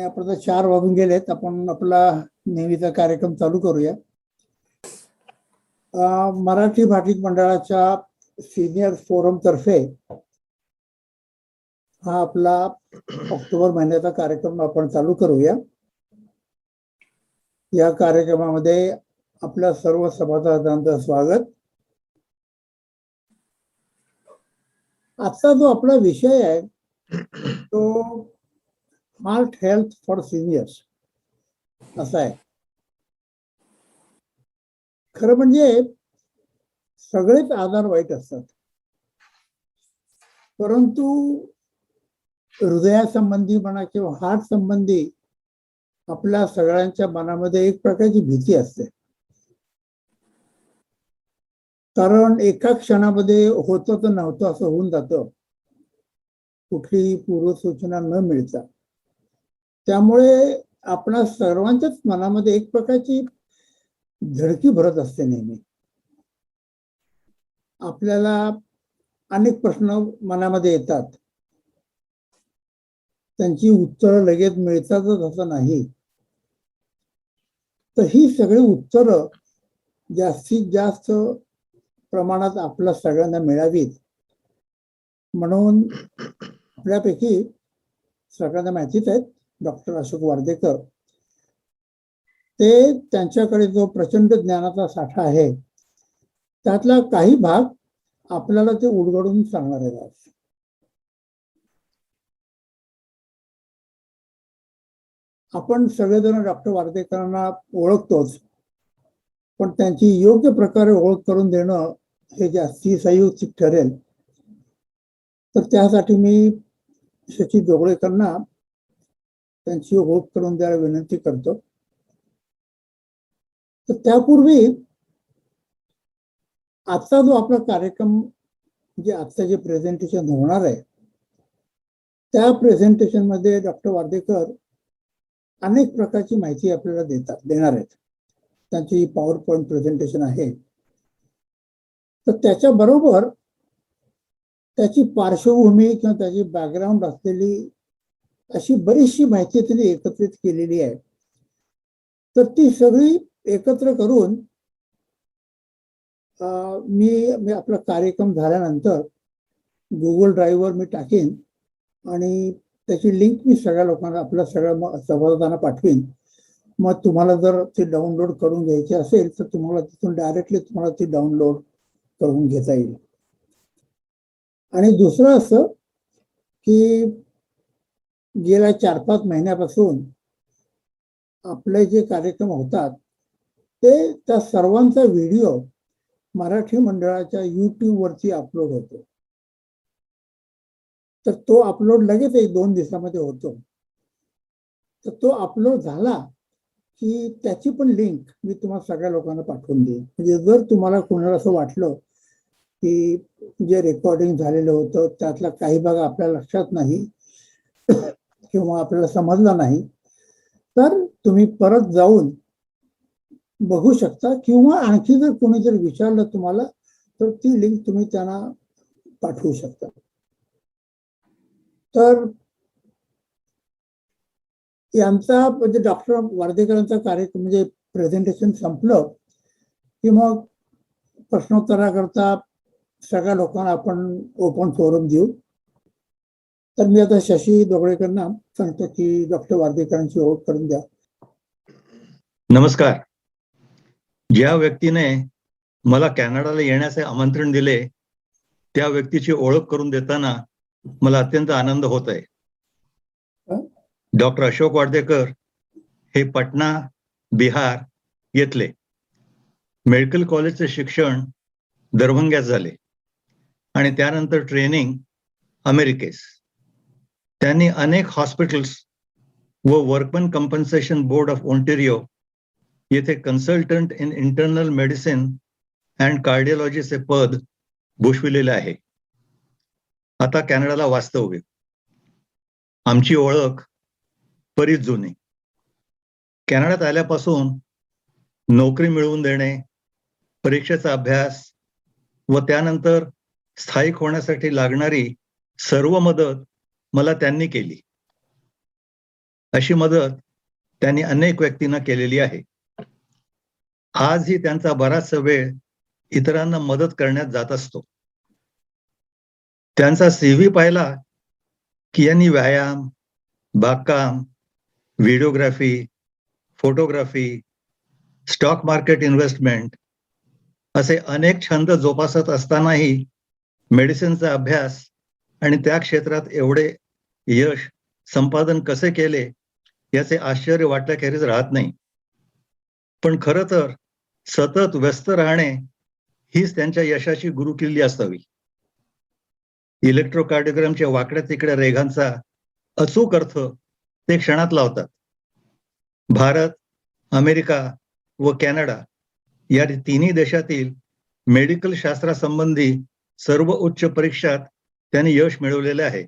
आपण 4 वाजून गेलेत. आपण आपला नेहमीचा कार्यक्रम चालू करूया. मराठी भाषिक मंडळाच्या सिनियर फोरम तर्फे हा आपला ऑक्टोबर महिन्याचा कार्यक्रम आपण चालू करूया. या कार्यक्रमामध्ये आपल्या सर्व सभासदांचं स्वागत. आजचा जो आपला विषय आहे तो हार्ट हेल्थ फॉर सिनियर्स असा आहे. खरं म्हणजे सगळेच आजार वाईट असतात, परंतु हृदयासंबंधी म्हणा किंवा हार्ट संबंधी आपल्या सगळ्यांच्या मनामध्ये एक प्रकारची भीती असते. कारण एका क्षणामध्ये होतं तर नव्हतं असं होऊन जातं, कुठलीही पूर्वसूचना न मिळता. त्यामुळे आपल्या सर्वांच्याच मनामध्ये एक प्रकारची धडकी भरत असते नेहमी. आपल्याला अनेक प्रश्न मनामध्ये येतात, त्यांची उत्तरं लगेच मिळतातच असं नाही. तर ही सगळी उत्तरं जास्तीत जास्त प्रमाणात आपल्या सगळ्यांना मिळावीत म्हणून आपल्यापैकी सगळ्यांना माहितीच आहेत डॉक्टर अशोक वार्देकर. ते त्यांच्याकडे जो प्रचंड ज्ञानाचा साठा आहे त्यातला काही भाग आपल्याला ते उलगडून सांगणार आहेत. आपण सगळेजण डॉक्टर वार्देकरांना ओळखतोच, पण त्यांची योग्य प्रकारे ओळख करून देणं हे जास्ती संयुक्तिक ठरेल. तर त्यासाठी मी शशी जोगळेकरांना त्यांची ओळख करून द्यायला विनंती करतो. तर त्यापूर्वी आजचा जो आपला कार्यक्रम म्हणजे आजचं जे प्रेझेंटेशन होणार आहे त्या प्रेझेंटेशन मध्ये डॉक्टर वार्देकर अनेक प्रकारची माहिती आपल्याला देणार आहेत. त्यांची पॉवर पॉइंट प्रेझेंटेशन आहे. तर त्याच्याबरोबर त्याची पार्श्वभूमी किंवा त्याची बॅकग्राऊंड असलेली अशी बरीचशी माहिती त्यांनी एकत्रित केलेली आहे. तर ती सगळी एकत्र करून मी आपला कार्यक्रम झाल्यानंतर गुगल ड्राईव्हवर मी टाकेन आणि त्याची लिंक मी सगळ्या लोकांना आपल्या सगळ्या सभासदांना पाठवीन. मग तुम्हाला जर ती डाउनलोड करून घ्यायची असेल तर तुम्हाला तिथून डायरेक्टली तुम्हाला ती डाउनलोड करून घेता येईल. आणि दुसरं असं की गेल्या 4-5 महिन्यापासून आपले जे कार्यक्रम होतात ते त्या सर्वांचा व्हिडिओ मराठी मंडळाच्या YouTube वरती अपलोड होतो. तर तो अपलोड लगेच 1-2 दिवसामध्ये होतो. तर तो अपलोड झाला की त्याची पण लिंक मी तुम्हाला सगळ्या लोकांना पाठवून देईन. म्हणजे जर तुम्हाला कोणाला असं वाटलं की जे रेकॉर्डिंग झालेलं होतं त्यातला काही भाग आपल्या लक्षात नाही किंवा आपल्याला समजला नाही तर तुम्ही परत जाऊन बघू शकता, किंवा आणखी जर कोणी जर विचारलं तुम्हाला तर ती लिंक तुम्ही त्यांना पाठवू शकता. तर यांचा म्हणजे डॉक्टर वार्देकरांचा कार्यक्रम म्हणजे प्रेझेंटेशन संपलं की मग प्रश्नोत्तराकरता सगळ्या लोकांना आपण ओपन फोरम देऊ. तर मी आता शशी जोगळेकरांना सांगतो की डॉक्टर वार्देकरांची ओळख करून द्या. नमस्कार. ज्या व्यक्तीने मला कॅनडाला येण्याचे आमंत्रण दिले त्या व्यक्तीची ओळख करून देताना मला अत्यंत आनंद होत आहे. डॉक्टर अशोक वार्देकर हे पटना बिहार येथले. मेडिकल कॉलेजचे शिक्षण दरभंग्यात झाले आणि त्यानंतर ट्रेनिंग अमेरिकेस. त्यांनी अनेक हॉस्पिटल्स व workmen compensation board of Ontario येथे consultant in internal medicine and कार्डिओलॉजीचे पद भूषविलेले आहे. आता कॅनडाला वास्तव्य. आमची ओळख बरीच जुनी. कॅनडात आल्यापासून नोकरी मिळवून देणे, परीक्षेचा अभ्यास व त्यानंतर स्थायिक होण्यासाठी लागणारी सर्व मदत मला त्यांनी केली. अशी मदत त्यांनी अनेक व्यक्तींना केलेली आहे. आजही त्यांचा बराचसा वेळ इतरांना मदत करण्यात जात असतो. त्यांचा CV पाहिला की यांनी व्यायाम, बागकाम, videography, photography, stock market investment असे अनेक छंद जोपासत असतानाही मेडिसिनचा अभ्यास आणि त्या क्षेत्रात एवढे यश संपादन कसे केले याचे आश्चर्य वाटल्याखेरीज राहत नाही. पण खरं तर सतत व्यस्त राहणे हीच त्यांच्या यशाची गुरुकिल्ली असावी. इलेक्ट्रोकार्डिओग्रामच्या वाकड्या तिकड्या रेघांचा अचूक अर्थ ते क्षणात लावतात. भारत, अमेरिका व कॅनडा या तिन्ही देशातील मेडिकल शास्त्रासंबंधी सर्व उच्च परीक्षात त्यांनी यश मिळवलेले आहे.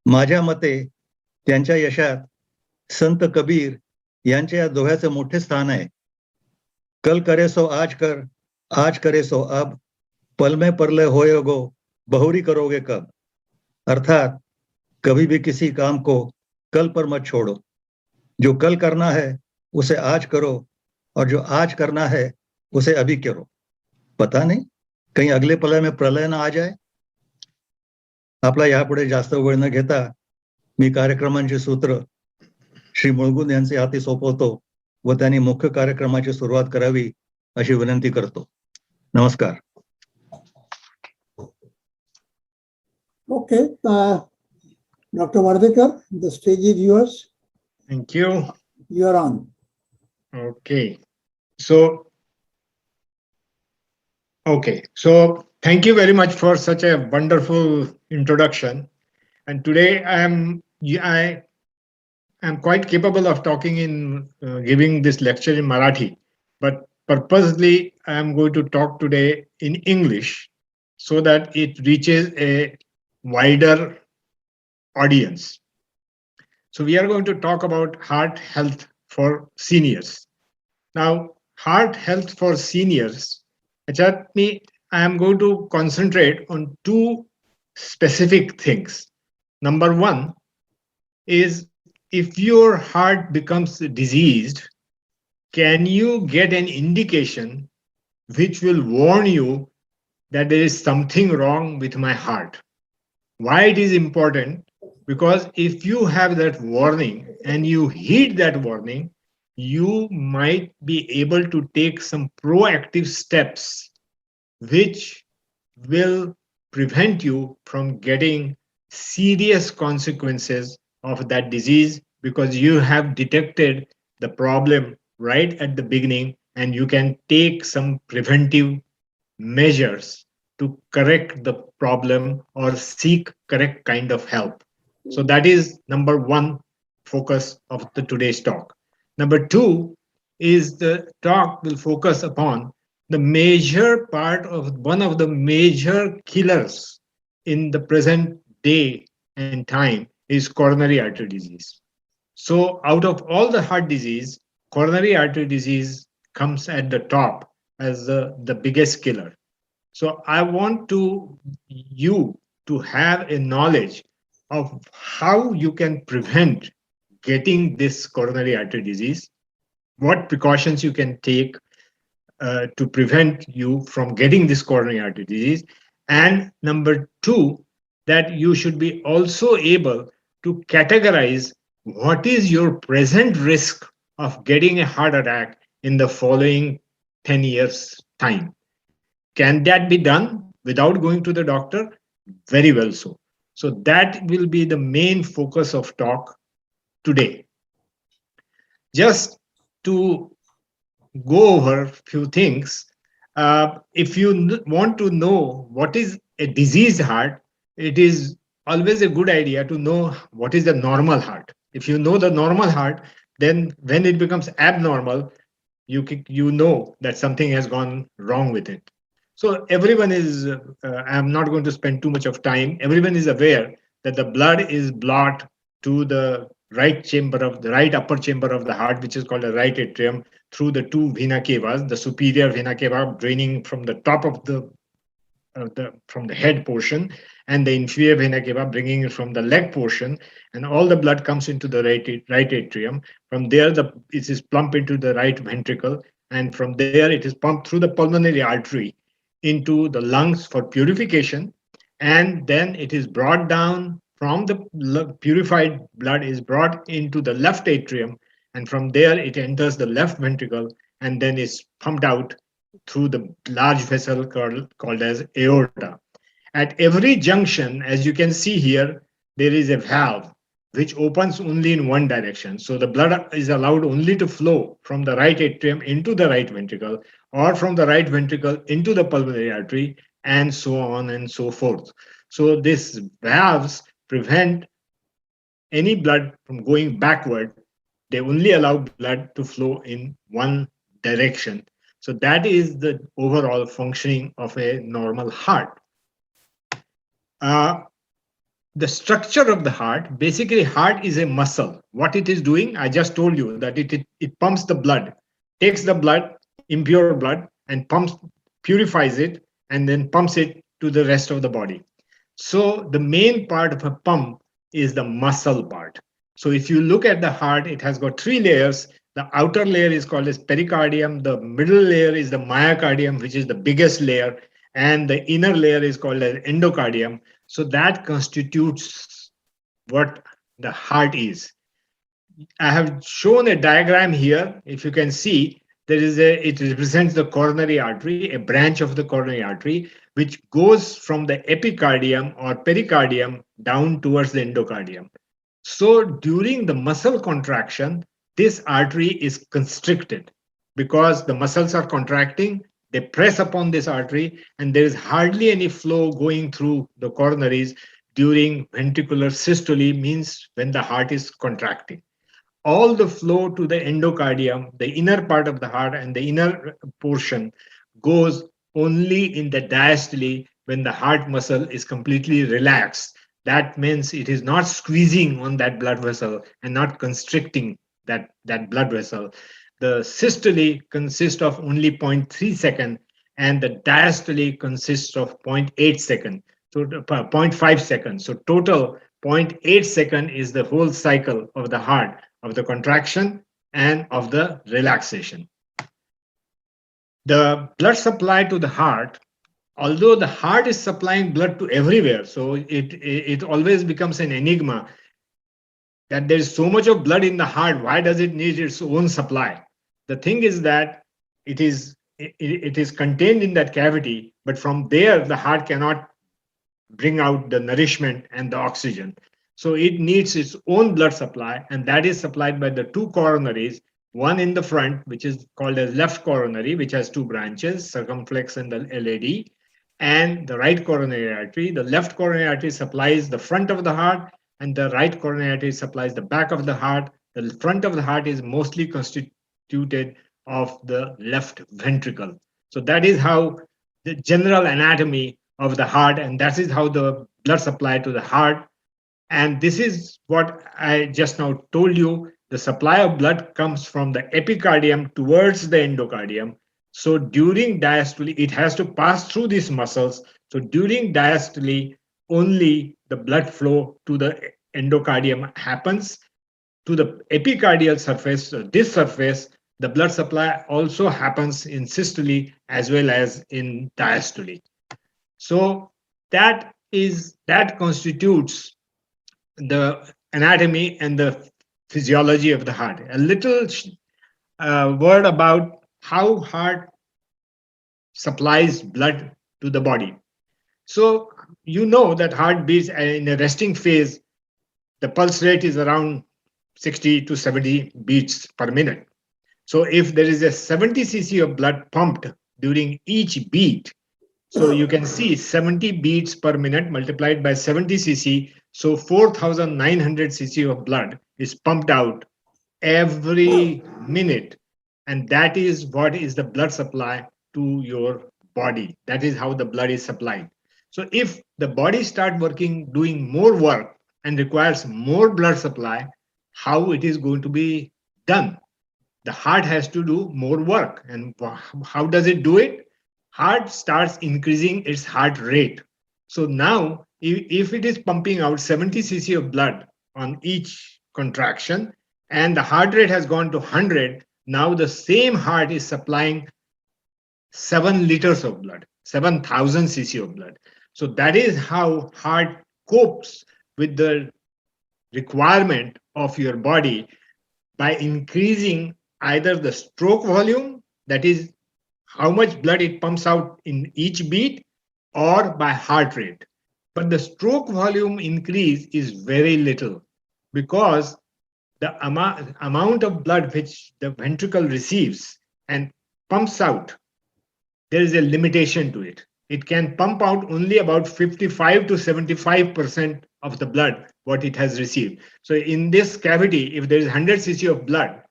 माझ्या मते त्यांच्या यशात संत कबीर यांच्या या दोह्याचे मोठे स्थान आहे. कल करे सो आज कर, आज करे सो अब, पल में परलय होए गो, बहुरी करोगे कब. अर्थात कभी भी किसी काम को कल पर मत छोड़ो. जो कल करना है उसे आज करो और जो आज करना है उसे अभी करो. पता नहीं कहीं अगले पल में प्रलय ना आ जाए. आपला यापुढे जास्त वेळ न घेता मी कार्यक्रमांची सूत्र श्री मुळगुंद यांचे हाती सोपवतो व त्यांनी मुख्य कार्यक्रमाची सुरुवात करावी अशी विनंती करतो. नमस्कार. Okay, Dr. Vardekar, the stage is yours. Thank you. You are on. Okay. So thank you very much for such a wonderful introduction. And today I am quite capable of talking in giving this lecture in Marathi, but purposely I am going to talk today in English so that it reaches a wider audience. So we are going to talk about heart health for seniors. Now, heart health for seniors, I am going to concentrate on two specific things. Number one is, if your heart becomes diseased, can you get an indication which will warn you that there is something wrong with my heart? Why it is important? Because if you have that warning and you heed that warning, you might be able to take some proactive steps which will prevent you from getting serious consequences of that disease, because you have detected the problem right at the beginning and you can take some preventive measures to correct the problem or seek correct kind of help. So that is number one focus of the today's talk. Number two is the talk will focus upon the major part of one of the major killers in the present day and time is coronary artery disease. So out of all the heart disease, coronary artery disease comes at the top as the biggest killer. So I want you to have a knowledge of how you can prevent getting this coronary artery disease, what precautions you can take to prevent you from getting this coronary artery disease. And number two, that you should be also able to categorize what is your present risk of getting a heart attack in the following 10 years time. Can that be done without going to the doctor? Very well so. So that will be the main focus of talk today. Just to go over a few things, if you want to know what is a diseased heart, it is always a good idea to know what is the normal heart. If you know the normal heart, then when it becomes abnormal, you know that something has gone wrong with it. So everyone is, I'm not going to spend too much of time. Everyone is aware that the blood is brought to the right upper chamber of the heart, which is called the right atrium, through the two vena cavas, the superior vena cava draining from the top of the from the head portion, and the inferior vena cava bringing it from the leg portion, and all the blood comes into the right atrium. From there, it is pumped into the right ventricle, and from there it is pumped through the pulmonary artery into the lungs for purification, and then it is brought down from the purified blood is brought into the left atrium, and from there it enters the left ventricle and then is pumped out through the large vessel called as aorta. At every junction, as you can see here, there is a valve which opens only in one direction. So the blood is allowed only to flow from the right atrium into the right ventricle, or from the right ventricle into the pulmonary artery, and so on and so forth. So these valves prevent any blood from going backward. They only allow blood to flow in one direction. So that is the overall functioning of a normal heart. The structure of the heart, basically heart is a muscle. What it is doing, I just told you that it pumps the blood, takes the blood, impure blood, and purifies it, and then pumps it to the rest of the body. So the main part of a pump is the muscle part. So if you look at the heart, it has got three layers. The outer layer is called as pericardium. The middle layer is the myocardium, which is the biggest layer. And the inner layer is called as endocardium. So that constitutes what the heart is. I have shown a diagram here. If you can see, it represents the coronary artery, a branch of the coronary artery, which goes from the epicardium or pericardium down towards the endocardium. So during the muscle contraction, this artery is constricted because the muscles are contracting. They press upon this artery, and there is hardly any flow going through the coronaries during ventricular systole, means when the heart is contracting. All the flow to the endocardium, the inner part of the heart and the inner portion, goes only in the diastole when the heart muscle is completely relaxed. That means it is not squeezing on that blood vessel and not constricting that blood vessel. The systole consists of only 0.3 second, and the diastole consists of 0.8 second, so 0.5 seconds. So total 0.8 second is the whole cycle of the heart, of the contraction and of the relaxation. The blood supply to the heart, although the heart is supplying blood to everywhere, so it always becomes an enigma that there is so much of blood in the heart. Why does it need its own supply? The thing is that it is contained in that cavity, but from there the heart cannot bring out the nourishment and the oxygen. So it needs its own blood supply, and that is supplied by the two coronaries, one in the front, which is called as left coronary, which has two branches, circumflex and the LAD, and the right coronary artery. The left coronary artery supplies the front of the heart, and the right coronary artery supplies the back of the heart. The front of the heart is mostly constituted of the left ventricle. So that is how the general anatomy of the heart, and that is how the blood supply to the heart. And this is what I just now told you. The supply of blood comes from the epicardium towards the endocardium. So during diastole, it has to pass through these muscles. So during diastole, only the blood flow to the endocardium happens. To the epicardial surface, this surface, the blood supply also happens in systole as well as in diastole. So that constitutes the anatomy and the physiology of the heart. A little word about how heart supplies blood to the body. So you know that heart beats in a resting phase. The pulse rate is around 60 to 70 beats per minute. So if there is a 70 cc of blood pumped during each beat, so you can see 70 beats per minute multiplied by 70 cc. So 4,900 cc of blood is pumped out every minute. And that is what is the blood supply to your body. That is how the blood is supplied. So if the body starts doing more work and requires more blood supply, how it is going to be done? The heart has to do more work. And how does it do it? heart starts increasing its heart rate. So now, if it is pumping out 70 cc of blood on each contraction, and the heart rate has gone to 100, now the same heart is supplying 7 liters of blood, 7,000 cc of blood. So that is how heart copes with the requirement of your body by increasing either the stroke volume, that is how much blood it pumps out in each beat, or by heart rate. But the stroke volume increase is very little, because the amount of blood which the ventricle receives and pumps out, there is a limitation to it. It can pump out only about 55 to 75% of the blood what it has received. So in this cavity, if there is 100 cc of blood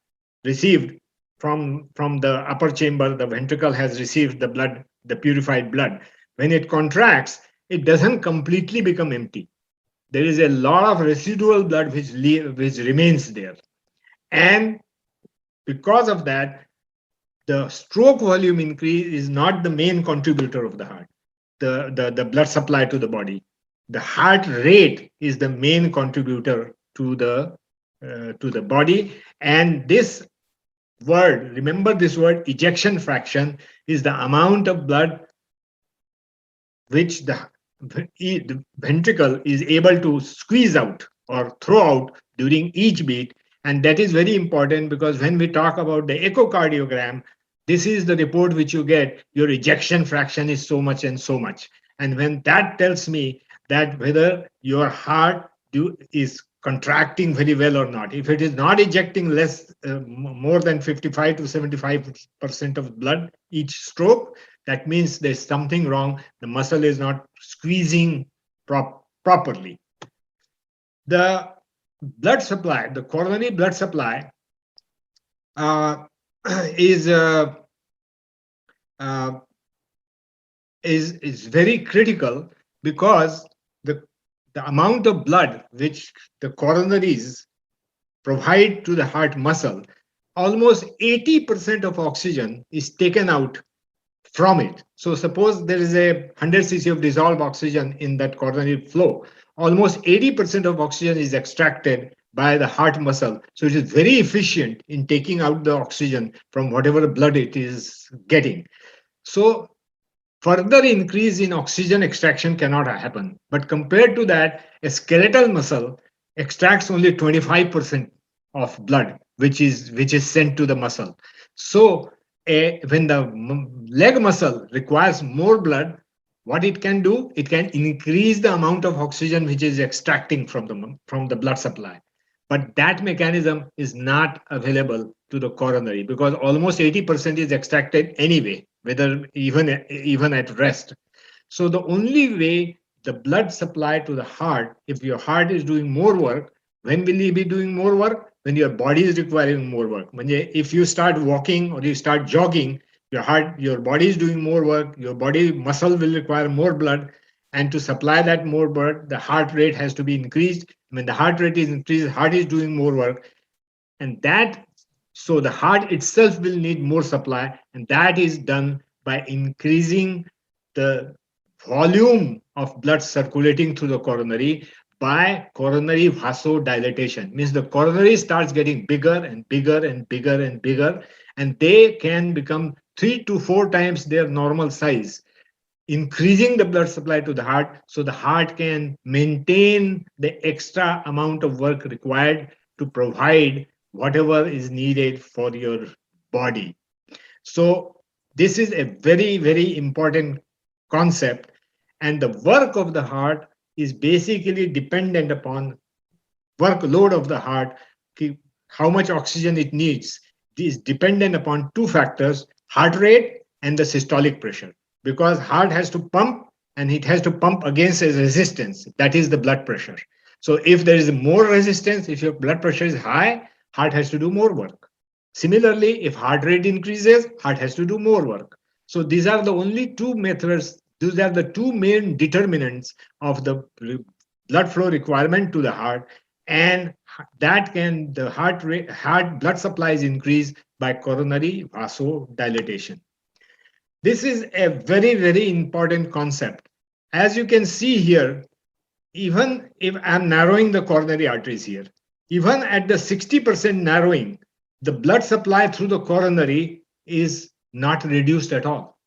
received from the upper chamber, the ventricle has received the blood, the purified blood. When it contracts, it doesn't completely become empty. There is a lot of residual blood which remains there. And because of that, the stroke volume increase is not the main contributor of the heart, the blood supply to the body. The heart rate is the main contributor to the body. And this word, remember this word, ejection fraction, is the amount of blood which the ventricle is able to squeeze out or throw out during each beat. And that is very important, because when we talk about the echocardiogram, this is the report which you get, your ejection fraction is so much and so much. And when that tells me that whether your heart is contracting very well or not. If it is not ejecting more than 55 to 75% of blood each stroke, that means there's something wrong. The muscle is not squeezing properly. The blood supply, the coronary blood supply, is very critical, because the amount of blood which the coronaries provide to the heart muscle, almost 80% of oxygen is taken out from it. So suppose there is a 100 cc of dissolved oxygen in that coronary flow, almost 80% of oxygen is extracted by the heart muscle. So it is very efficient in taking out the oxygen from whatever blood it is getting. So further increase in oxygen extraction cannot happen. But compared to that, a skeletal muscle extracts only 25% of blood, which is sent to the muscle. So when the leg muscle requires more blood, what it can do, it can increase the amount of oxygen which is extracting from the blood supply. But that mechanism is not available to the coronary, because almost 80% is extracted anyway, whether even at rest. So the only way the blood supply to the heart, if your heart is doing more work, when will you be doing more work? When your body is requiring more work. If you start walking or you start jogging, your body is doing more work, your body muscle will require more blood. And to supply that more blood, the heart rate has to be increased. When the heart rate is increased, heart is doing more work. And so the heart itself will need more supply. And that is done by increasing the volume of blood circulating through the coronary by coronary vasodilatation. Means the coronary starts getting bigger and bigger and bigger and bigger, and they can become 3 to 4 times their normal size, increasing the blood supply to the heart, so the heart can maintain the extra amount of work required to provide whatever is needed for your body. So this is a very, very important concept, and the work of the heart is basically dependent upon workload of the heart. How much oxygen it needs is dependent upon 2 factors, heart rate and the systolic pressure, because heart has to pump, and it has to pump against a resistance, that is the blood pressure. So if there is more resistance, if your blood pressure is high, heart has to do more work. Similarly, if heart rate increases, heart has to do more work. So these are the only 2 methods. These are the 2 main determinants of the blood flow requirement to the heart, and the heart blood supply is increased by coronary vasodilatation. This is a very, very important concept. As you can see here, even if I'm narrowing the coronary arteries here, even at the 60% narrowing, the blood supply through the coronary is not reduced at all.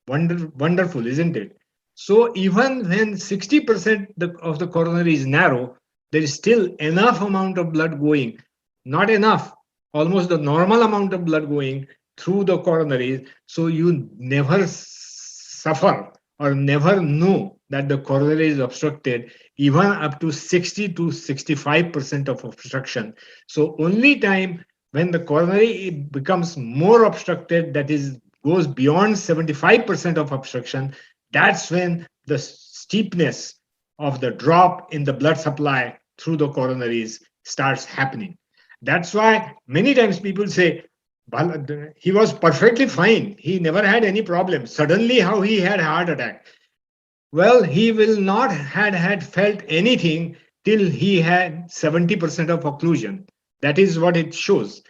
Wonderful, isn't it? So even when 60% of the coronary is narrow, there is still enough amount of blood going, not enough, almost the normal amount of blood going through the coronaries. So you never suffer or never know that the coronary is obstructed, even up to 60 to 65% of obstruction. So only time when the coronary becomes more obstructed, that is, goes beyond 75% of obstruction, that's when the steepness of the drop in the blood supply through the coronaries starts happening. That's why many times people say, he was perfectly fine. He never had any problem. Suddenly, how he had a heart attack? Well, he will not had felt anything till he had 70% of occlusion. That is what it shows.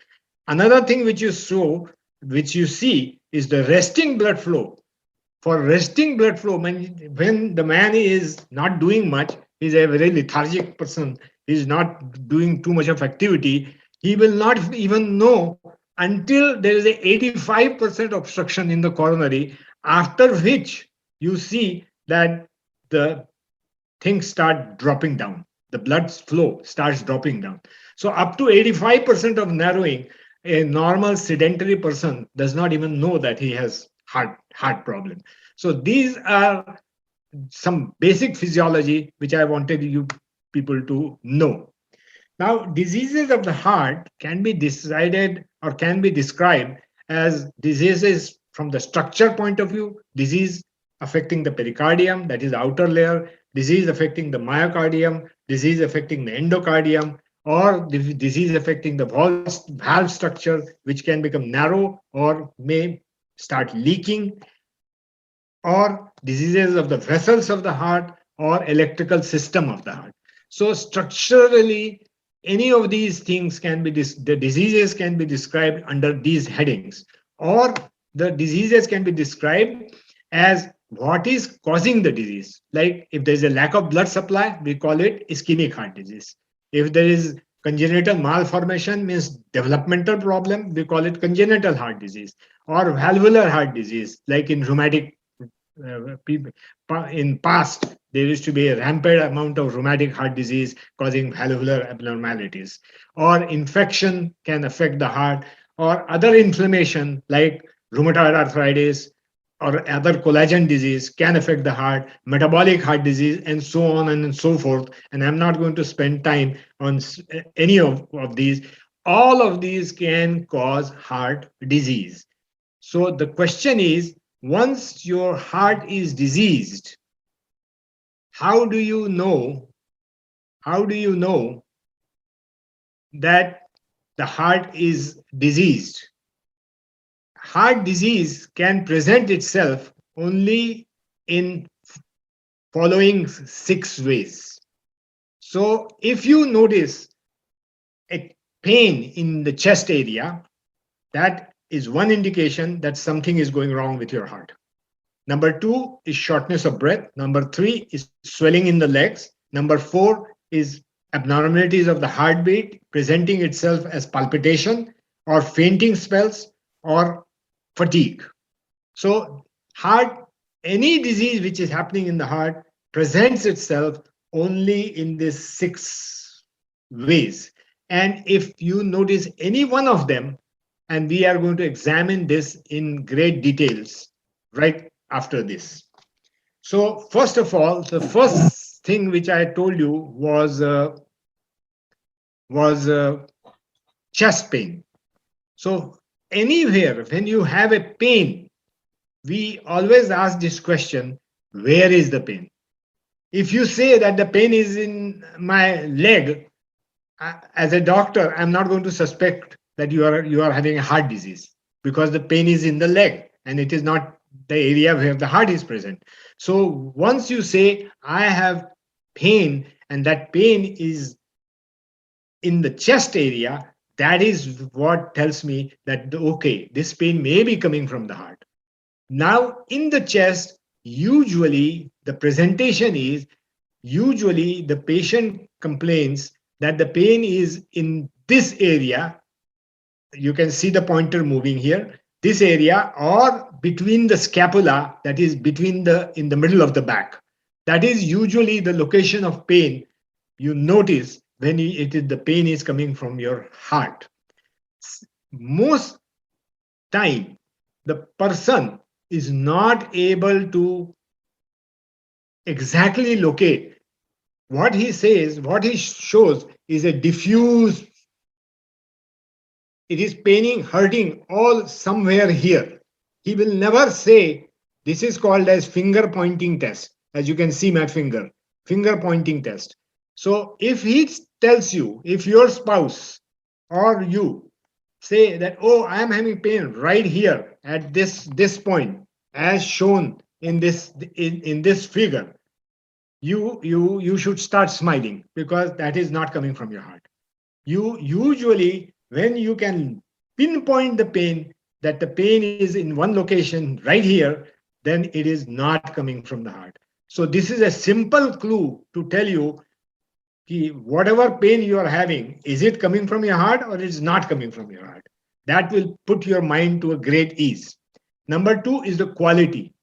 Another thing which you see is the resting blood flow. For resting blood flow, when the man is not doing much, he's a very lethargic person, he's not doing too much of activity, he will not even know until there is a 85% obstruction in the coronary, after which you see that the things start dropping down. The blood flow starts dropping down. So up to 85% of narrowing, a normal sedentary person does not even know that he has heart problem. So these are some basic physiology which I wanted you people to know. Now, diseases of the heart can be decided or can be described as diseases from the structure point of view, disease affecting the pericardium, that is the outer layer, disease affecting the myocardium, disease affecting the endocardium, or disease affecting the valve structure, which can become narrow or may start leaking, or diseases of the vessels of the heart or electrical system of the heart. So structurally, any of these things can be, the diseases can be described under these headings, or the diseases can be described as what is causing the disease. Like if there's a lack of blood supply, we call it ischemic heart disease. If there is congenital malformation, means developmental problem, we call it congenital heart disease, or valvular heart disease, like in rheumatic people. In past, there used to be a rampant amount of rheumatic heart disease causing valvular abnormalities, or infection can affect the heart, or other inflammation like rheumatoid arthritis or other collagen disease can affect the heart, metabolic heart disease, and so on and so forth. And I'm not going to spend time on any of these. All of these can cause heart disease. So the question is, once your heart is diseased, how do you know that the heart is diseased? Heart disease can present itself only in following 6 ways. So if you notice a pain in the chest area, that is one indication that something is going wrong with your heart. Number 2 is shortness of breath. Number 3 is swelling in the legs. Number 4 is abnormalities of the heartbeat presenting itself as palpitation or fainting spells or fatigue. So any disease which is happening in the heart presents itself only in these 6 ways. And if you notice any one of them, and we are going to examine this in great details right after this. So first of all, the first thing which I told you was chest pain. So anywhere when you have a pain, we always ask this question, where is the pain? If you say that the pain is in my leg, as a doctor, I'm not going to suspect that you are having a heart disease, because the pain is in the leg and it is not the area where the heart is present. So once you say I have pain and that pain is in the chest area, that is what tells me that okay, this pain may be coming from the heart. Now, in the chest, usually the presentation is usually the patient complains that the pain is in this area. You can see the pointer moving here, this area, or between the scapula, that is between in the middle of the back. That is usually the location of pain you notice when the pain is coming from your heart. Most time, the person is not able to exactly locate. What he says, what he shows is a diffuse, it is paining, hurting all somewhere here. He will never say, this is called as finger pointing test. As you can see my finger pointing test. So if he tells you, if your spouse or you say that, oh, I am having pain right here at this point, as shown in this figure, you should start smiling, because that is not coming from your heart. You usually, when you can pinpoint the pain, that the pain is in one location right here, then it is not coming from the heart. So this is a simple clue to tell you whatever pain you are having, is it coming from your heart or it is not coming from your heart? That will put your mind to a great ease. Number two is the quality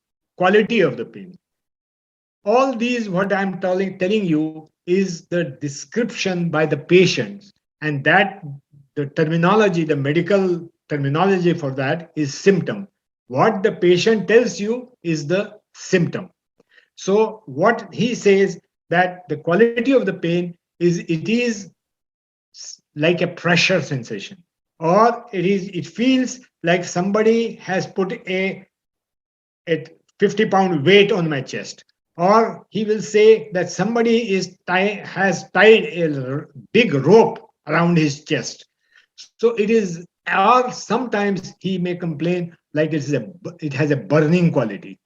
of the pain. All these, what I'm telling you, is the description by the patients, and that the terminology, the medical terminology for that is symptom. What the patient tells you is the symptom. So what he says, that the quality of the pain is, it is like a pressure sensation, or it feels like somebody has put a 50-pound weight on my chest. Or he will say that somebody has tied a big rope around his chest. So it is, or sometimes he may complain like it has a burning quality.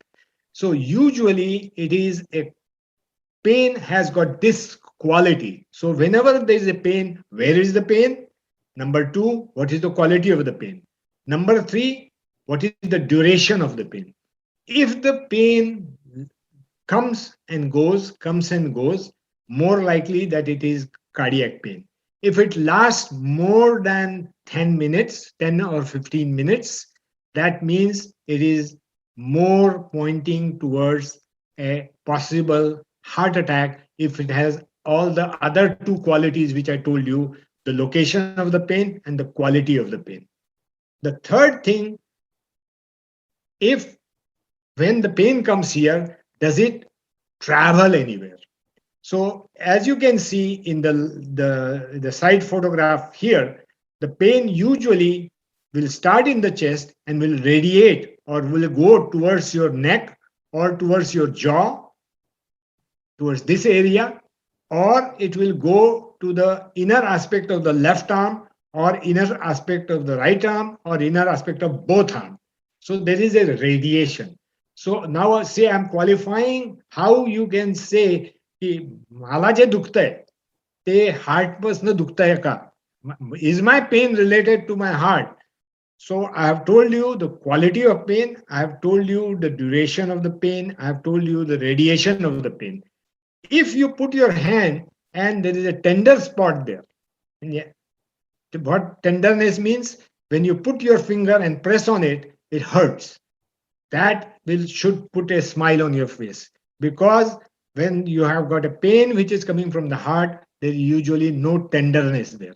So usually it is a pain has got this quality. So whenever there is a pain, where is the pain? Number two, what is the quality of the pain? Number three, what is the duration of the pain? If the pain comes and goes, more likely that it is cardiac pain. If it lasts more than 10 minutes, 10 or 15 minutes, that means it is more pointing towards a possible heart attack if it has all the other two qualities which I told you, the location of the pain and the quality of the pain. The third thing, if when the pain comes here, does it travel anywhere? So as you can see in the side photograph here, the pain usually will start in the chest and will radiate or will go towards your neck or towards your jaw, towards this area, or it will go to the inner aspect of the left arm or inner aspect of the right arm or inner aspect of both arms. So there is a radiation. So now say I'm qualifying how you can say की मला जे दुखतंय ते heart पासून दुखतंय का? Is my pain related to my heart? So I have told you the quality of pain, I have told you the duration of the pain, I have told you the radiation of the pain. If you put your hand and there is a tender spot there, what tenderness means, when you put your finger and press on it, it hurts. That should put a smile on your face, because when you have got a pain which is coming from the heart, there is usually no tenderness there.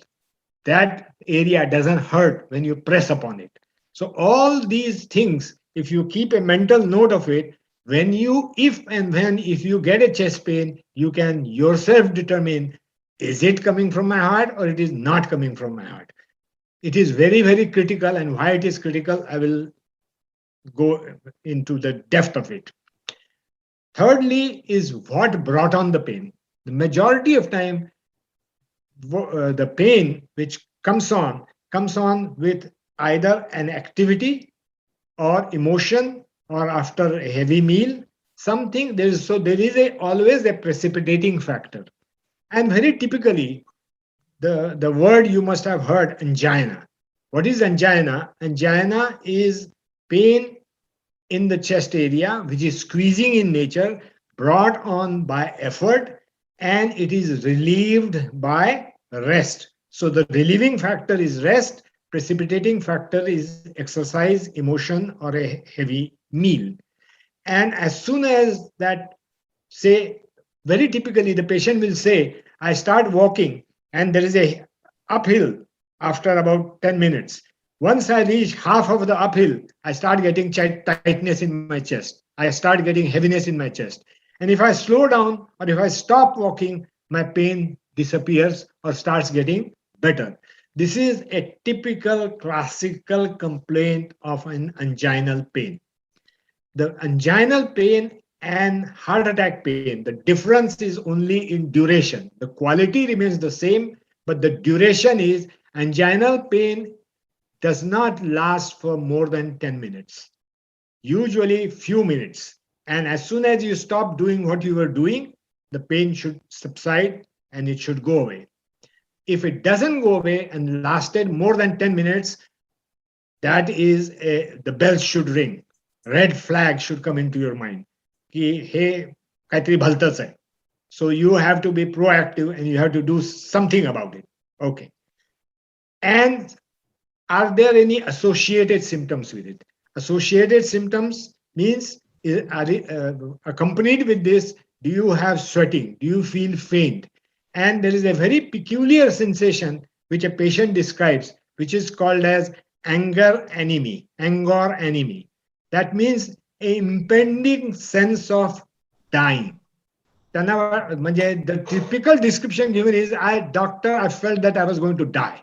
That area doesn't hurt when you press upon it. So all these things, if you keep a mental note of it, if you get a chest pain, you can yourself determine, is it coming from my heart or it is not coming from my heart? It is very, very critical, and why it is critical, I will go into the depth of it. Thirdly is what brought on the pain. The majority of time, the pain which comes on with either an activity or emotion or after a heavy meal, something. There is always a precipitating factor. And very typically, the word you must have heard, angina. What is angina? Angina is pain in the chest area, which is squeezing in nature, brought on by effort, and it is relieved by rest. So the relieving factor is rest, precipitating factor is exercise, emotion, or a heavy meal. And as soon as that, say, very typically the patient will say, I start walking and there is a uphill after about 10 minutes. Once I reach half of the uphill, I start getting tightness in my chest. I start getting heaviness in my chest. And if I slow down or if I stop walking, my pain disappears or starts getting better. This is a typical classical complaint of an anginal pain. The anginal pain and heart attack pain, the difference is only in duration. The quality remains the same, but the duration is anginal pain does not last for more than 10 minutes, usually few minutes. And as soon as you stop doing what you were doing, the pain should subside and it should go away. If it doesn't go away and lasted more than 10 minutes, that is the bells should ring. Red flag should come into your mind. Ki, hey, kaitri bhaltas hai. So you have to be proactive and you have to do something about it. Okay. And are there any associated symptoms with it? Associated symptoms means, accompanied with this, do you have sweating? Do you feel faint? And there is a very peculiar sensation which a patient describes, which is called as anger anemia. That means an impending sense of dying. The typical description given is, doctor, I felt that I was going to die.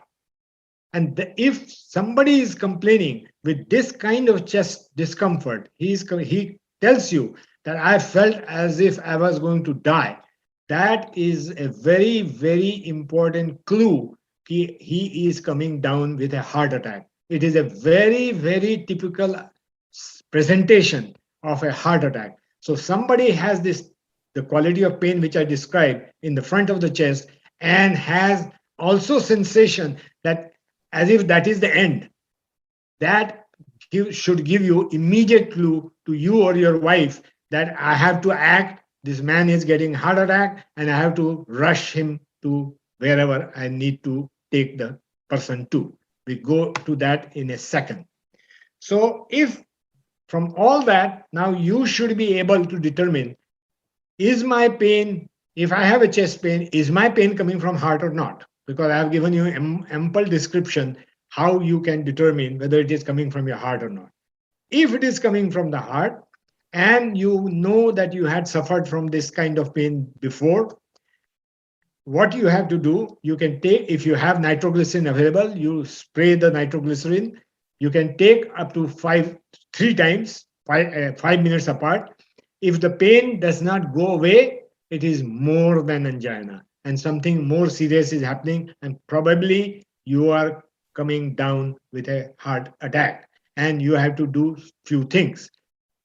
And if somebody is complaining with this kind of chest discomfort, he tells you that I felt as if I was going to die. That is a very, very important clue. He is coming down with a heart attack. It is a very, very typical presentation of a heart attack. So somebody has the quality of pain which I described in the front of the chest, and has also sensation that as if that is the end. That should give you immediate clue to you or your wife that I have to act. This man is getting heart attack and I have to rush him to wherever I need to take the person to. We go to that in a second. So if from all that, now you should be able to determine, is my pain, if I have a chest pain, is my pain coming from heart or not? Because I have given you ample description how you can determine whether it is coming from your heart or not. If it is coming from the heart, and you know that you had suffered from this kind of pain before, what you have to do, you can take, if you have nitroglycerin available, you spray the nitroglycerin. You can take up to 3 times, 5 minutes apart. If the pain does not go away, it is more than angina and something more serious is happening, and probably you are coming down with a heart attack, and you have to do few things.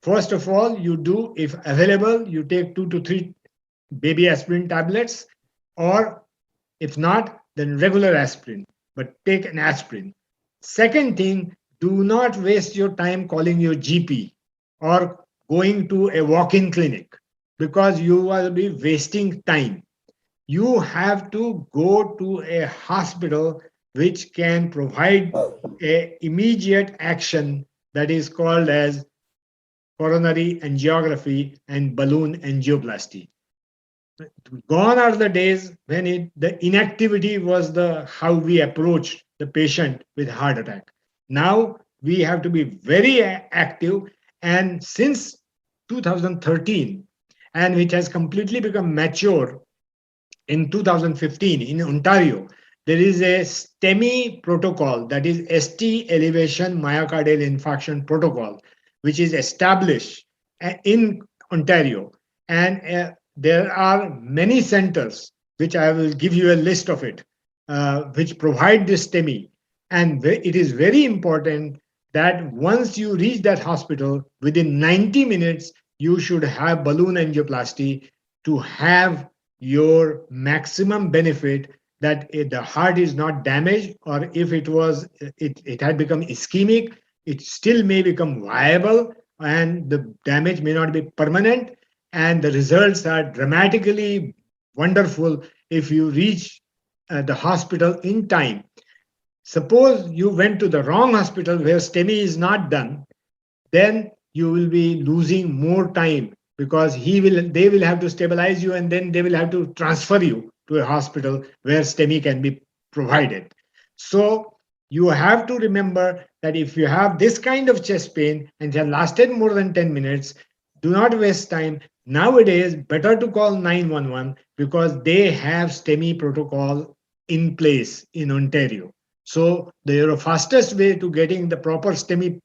First of all, you do, if available, you take 2 to 3 baby aspirin tablets, or if not, then regular aspirin, but take an aspirin. Second thing, do not waste your time calling your GP or going to a walk-in clinic, because you will be wasting time. You have to go to a hospital which can provide a immediate action that is called as coronary angiography and balloon angioplasty. Gone are the days when the inactivity was how we approached the patient with heart attack. Now we have to be very active, and since 2013, and which has completely become mature in 2015 in Ontario, there is a STEMI protocol, that is ST elevation myocardial infarction protocol, which is established in Ontario. And there are many centers, which I will give you a list of it, which provide this STEMI. And it is very important that once you reach that hospital, within 90 minutes, you should have balloon angioplasty to have your maximum benefit, that if the heart is not damaged, or if it had become ischemic, it still may become viable, and the damage may not be permanent, and the results are dramatically wonderful if you reach the hospital in time. Suppose you went to the wrong hospital where STEMI is not done, then you will be losing more time, because they will have to stabilize you, and then they will have to transfer you to a hospital where STEMI can be provided. So you have to remember that if you have this kind of chest pain and it has lasted more than 10 minutes, do not waste time. Nowadays, better to call 911, because they have STEMI protocol in place in Ontario. So the fastest way to getting the proper STEMI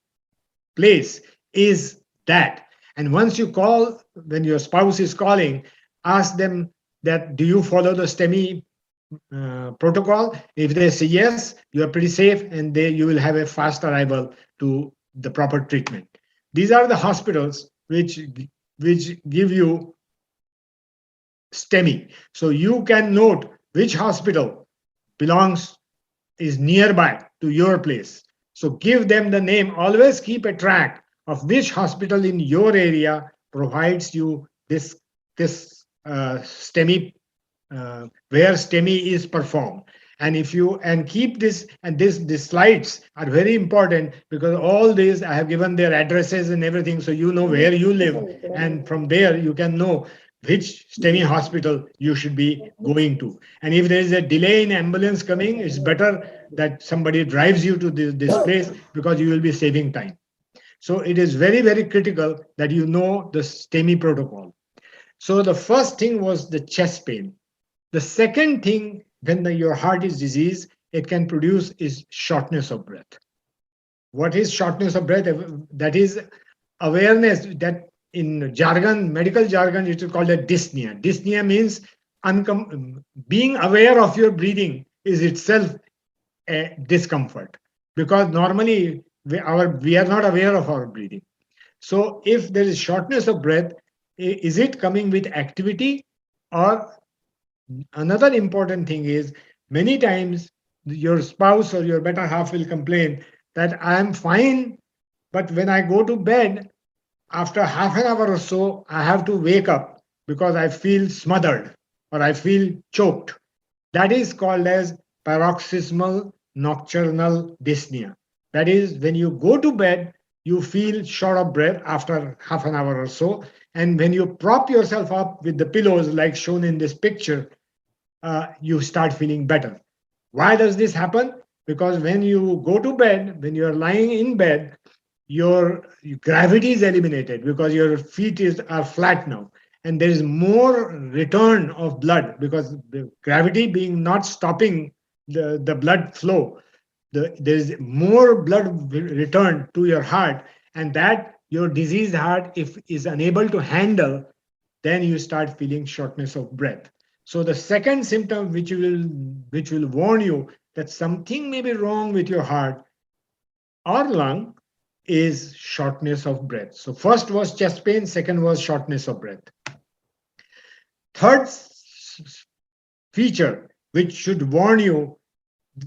place is that. And once you call, when your spouse is calling, ask them that, do you follow the STEMI protocol? If they say yes, you are pretty safe, and you will have a fast arrival to the proper treatment. These are the hospitals which give you STEMI. So you can note which hospital is nearby to your place. So give them the name. Always keep a track of which hospital in your area provides you this STEMI, where STEMI is performed. And if you keep this, and these slides are very important, because all these I have given their addresses and everything, so you know where you live, and from there you can know which STEMI hospital you should be going to. And if there is a delay in ambulance coming, it's better that somebody drives you to this place, because you will be saving time. So it is very, very critical that you know the STEMI protocol. So the first thing was the chest pain. The second thing, when your heart is diseased, it can produce is shortness of breath. What is shortness of breath? That is awareness that in jargon, medical jargon, it is called a dyspnea. Dyspnea means being aware of your breathing is itself a discomfort, because normally we are not aware of our breathing. So if there is shortness of breath, is it coming with activity? Or another important thing is, many times your spouse or your better half will complain that I am fine, but when I go to bed, after half an hour or so, I have to wake up because I feel smothered or I feel choked. That is called as paroxysmal nocturnal dyspnea. That is, when you go to bed, you feel short of breath after half an hour or so. And when you prop yourself up with the pillows, like shown in this picture, you start feeling better. Why does this happen? Because when you go to bed, when you are lying in bed, your gravity is eliminated, because your feet are flat now, and there is more return of blood, because the gravity being not stopping the blood flow, there is more blood return to your heart, and that your diseased heart, if is unable to handle, then you start feeling shortness of breath. So the second symptom which will warn you that something may be wrong with your heart or lung is shortness of breath. So first was chest pain, second was shortness of breath. Third feature which should warn you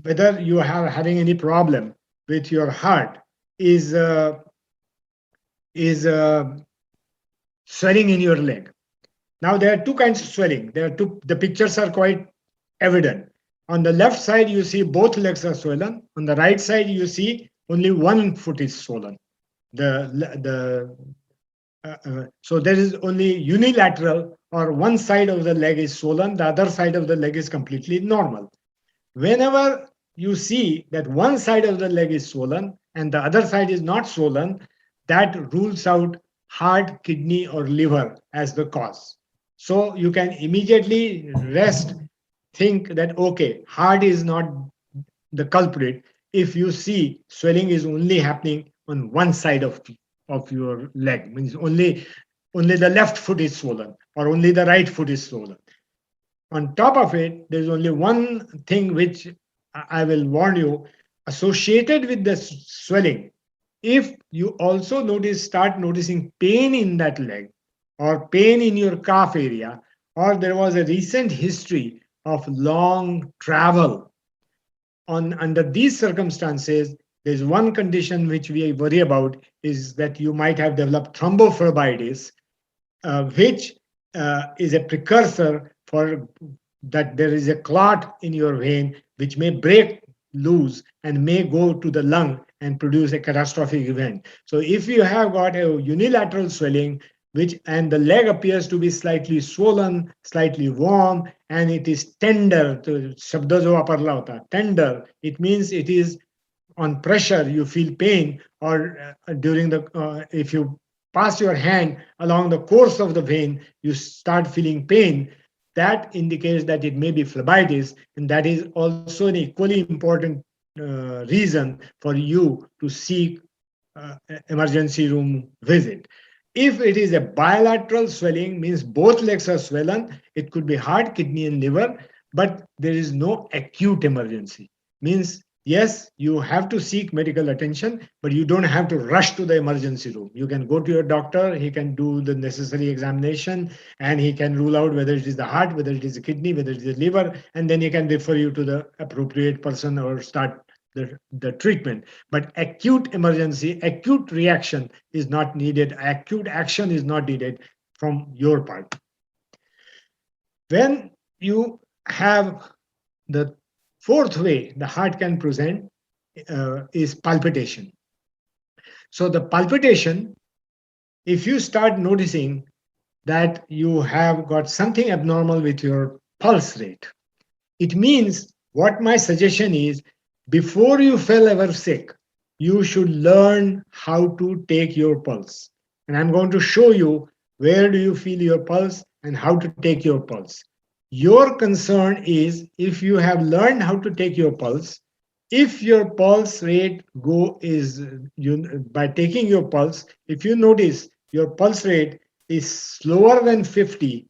whether you are having any problem with your heart is swelling in your leg. Now there are two kinds of swelling. The pictures are quite evident. On the left side, you see both legs are swollen. On the right side, you see only one foot is swollen. So there is only unilateral, or one side of the leg is swollen, the other side of the leg is completely normal. Whenever you see that one side of the leg is swollen and the other side is not swollen, that rules out heart, kidney, or liver as the cause. So you can immediately think that, okay, heart is not the culprit if you see swelling is only happening on one side of your leg, means only the left foot is swollen or only the right foot is swollen. On top of it, there's only one thing which I will warn you, associated with the swelling. If you also start noticing pain in that leg or pain in your calf area, or there was a recent history of long travel, under these circumstances, There's one condition which we worry about is that you might have developed thrombophlebitis, which is a precursor for that there is a clot in your vein which may break loose and may go to the lung and produce a catastrophic event. So if you have got a unilateral swelling, which and the leg appears to be slightly swollen, slightly warm, and it is tender, to shabda jo वापरला होता, tender, it means it is on pressure, you feel pain, or during the, if you pass your hand along the course of the vein, you start feeling pain. That indicates that it may be phlebitis, and that is also an equally important reason for you to seek emergency room visit. If it is a bilateral swelling, means both legs are swollen, it could be heart, kidney, and liver, but there is no acute emergency. Means yes, you have to seek medical attention, but you don't have to rush to the emergency room. You can go to your doctor, he can do the necessary examination, and he can rule out whether it is the heart, whether it is the kidney, whether it is the liver, and then he can refer you to the appropriate person or start the treatment. But acute emergency, acute reaction is not needed, acute action is not needed from your part. When you have the fourth way the heart can present is palpitation. So the palpitation, if you start noticing that you have got something abnormal with your pulse rate, it means what my suggestion is, before you fell ever sick, you should learn how to take your pulse. And I'm going to show you where do you feel your pulse and how to take your pulse. Your concern is if you have learned how to take your pulse, if your pulse rate by taking your pulse, if you notice your pulse rate is slower than 50,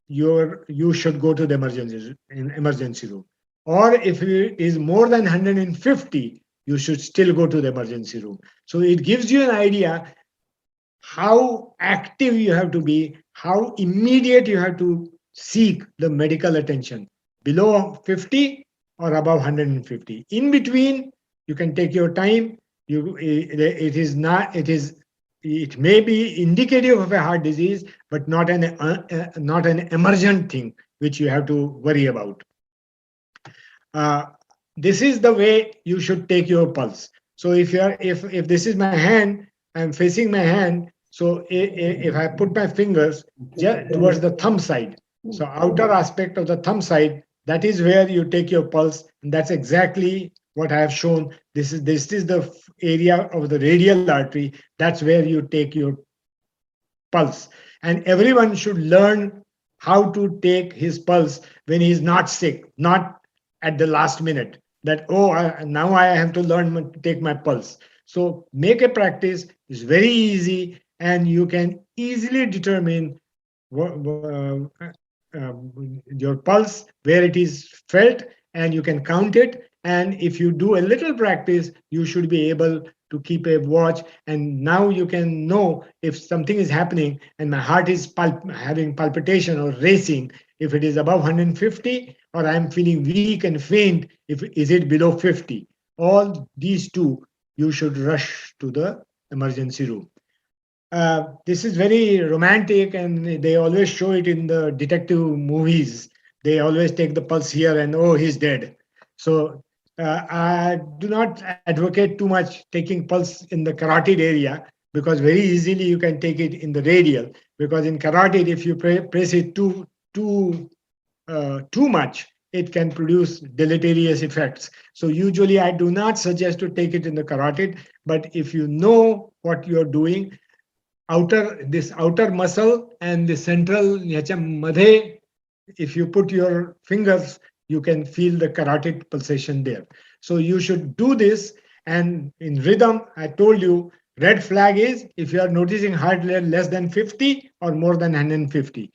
you should go to the emergency room. Or if it is more than 150, you should still go to the emergency room. So it gives you an idea how active you have to be, how immediate you have to seek the medical attention. Below 50 or above 150. In between, you can take your time. It may be indicative of a heart disease, but not an emergent thing which you have to worry about. This is the way you should take your pulse. So if this is my hand, I'm facing my hand. So if I put my fingers towards the thumb side, so outer aspect of the thumb side, that is where you take your pulse, and that's exactly what I have shown. This is the area of the radial artery. That's where you take your pulse. And everyone should learn how to take his pulse when he's not sick, not at the last minute. That, now I have to learn to take my pulse. So make a practice. It's very easy, and you can easily determine your pulse, where it is felt, and you can count it. And if you do a little practice, you should be able to keep a watch. And now you can know if something is happening and my heart is having palpitation or racing, if it is above 150, or I'm feeling weak and faint, is it below 50. All these two, you should rush to the emergency room. This is very romantic, and they always show it in the detective movies. They always take the pulse here and, he's dead. So I do not advocate too much taking pulse in the carotid area, because very easily you can take it in the radial, because in carotid, if you press it too much, it can produce deleterious effects. So usually I do not suggest to take it in the carotid, but if you know what you're doing, this outer muscle and the central madhe, if you put your fingers, you can feel the carotid pulsation there. So you should do this. And in rhythm, I told you, red flag is if you are noticing heart rate less than 50 or more than 150.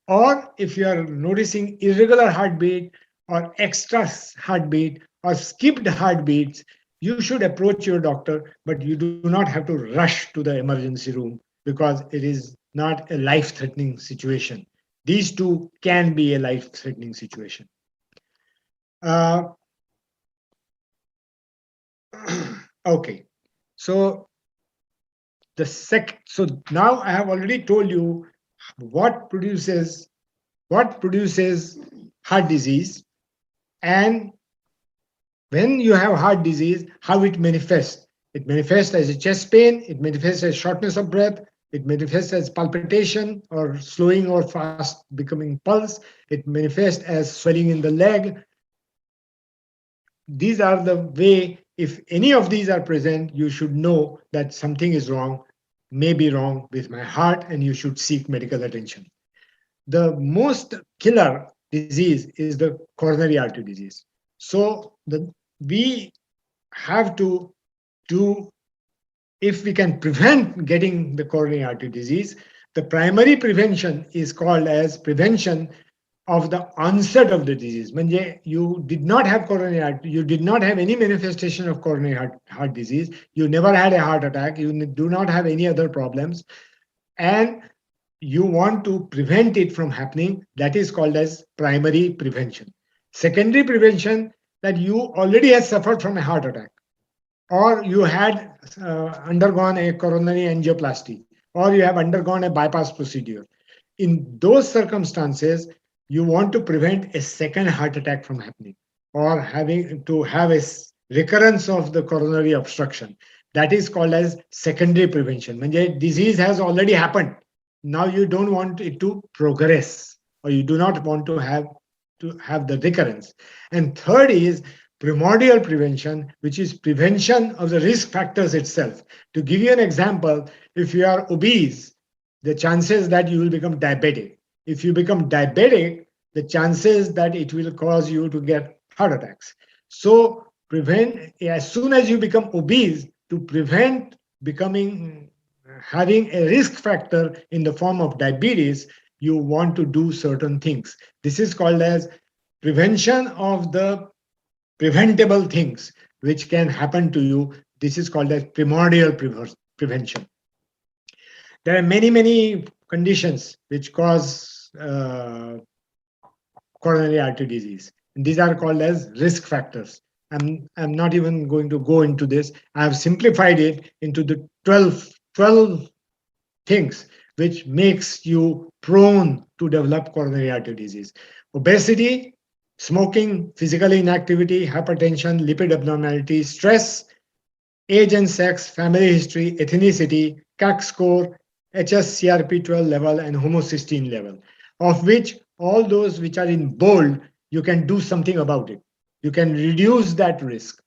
Or if you are noticing irregular heartbeat or extra heartbeat or skipped heartbeats, you should approach your doctor, but you do not have to rush to the emergency room, because it is not a life-threatening situation. These two can be a life-threatening situation. Okay. So so now I have already told you what produces heart disease, and when you have heart disease, how it manifests. It manifests as a chest pain, it manifests as shortness of breath, it manifests as palpitation or slowing or fast becoming pulse, it manifests as swelling in the leg. These are the way, if any of these are present, you should know that something is wrong, may be wrong with my heart, and you should seek medical attention. The most killer disease is the coronary artery disease. So we have to do, if we can prevent getting the coronary artery disease, the primary prevention is called as prevention of the onset of the disease. Manje, you did not have coronary artery, you did not have any manifestation of coronary heart disease, you never had a heart attack, you do not have any other problems, and you want to prevent it from happening. That is called as primary prevention. Secondary prevention, that you already have suffered from a heart attack, or you had undergone a coronary angioplasty, or you have undergone a bypass procedure. In those circumstances, you want to prevent a second heart attack from happening, or having to have a recurrence of the coronary obstruction. That is called as secondary prevention. Manje, disease has already happened. Now you don't want it to progress, or you do not want to have the recurrence. And third is primordial prevention, which is prevention of the risk factors itself. To give you an example, if you are obese, the chances that you will become diabetic. If you become diabetic, the chances that it will cause you to get heart attacks. So prevent, as soon as you become obese, to prevent having a risk factor in the form of diabetes, you want to do certain things. This is called as prevention of the preventable things which can happen to you. This is called as primordial prevention. There are many conditions which cause coronary artery disease. And these are called as risk factors. I'm not even going to go into this. I have simplified it into the 12 things which makes you prone to develop coronary artery disease. Obesity, smoking, physical inactivity, hypertension, lipid abnormality, stress, age and sex, family history, ethnicity, CAC score, HSCRP12 level, and homocysteine level, of which all those which are in bold, you can do something about it. You can reduce that risk.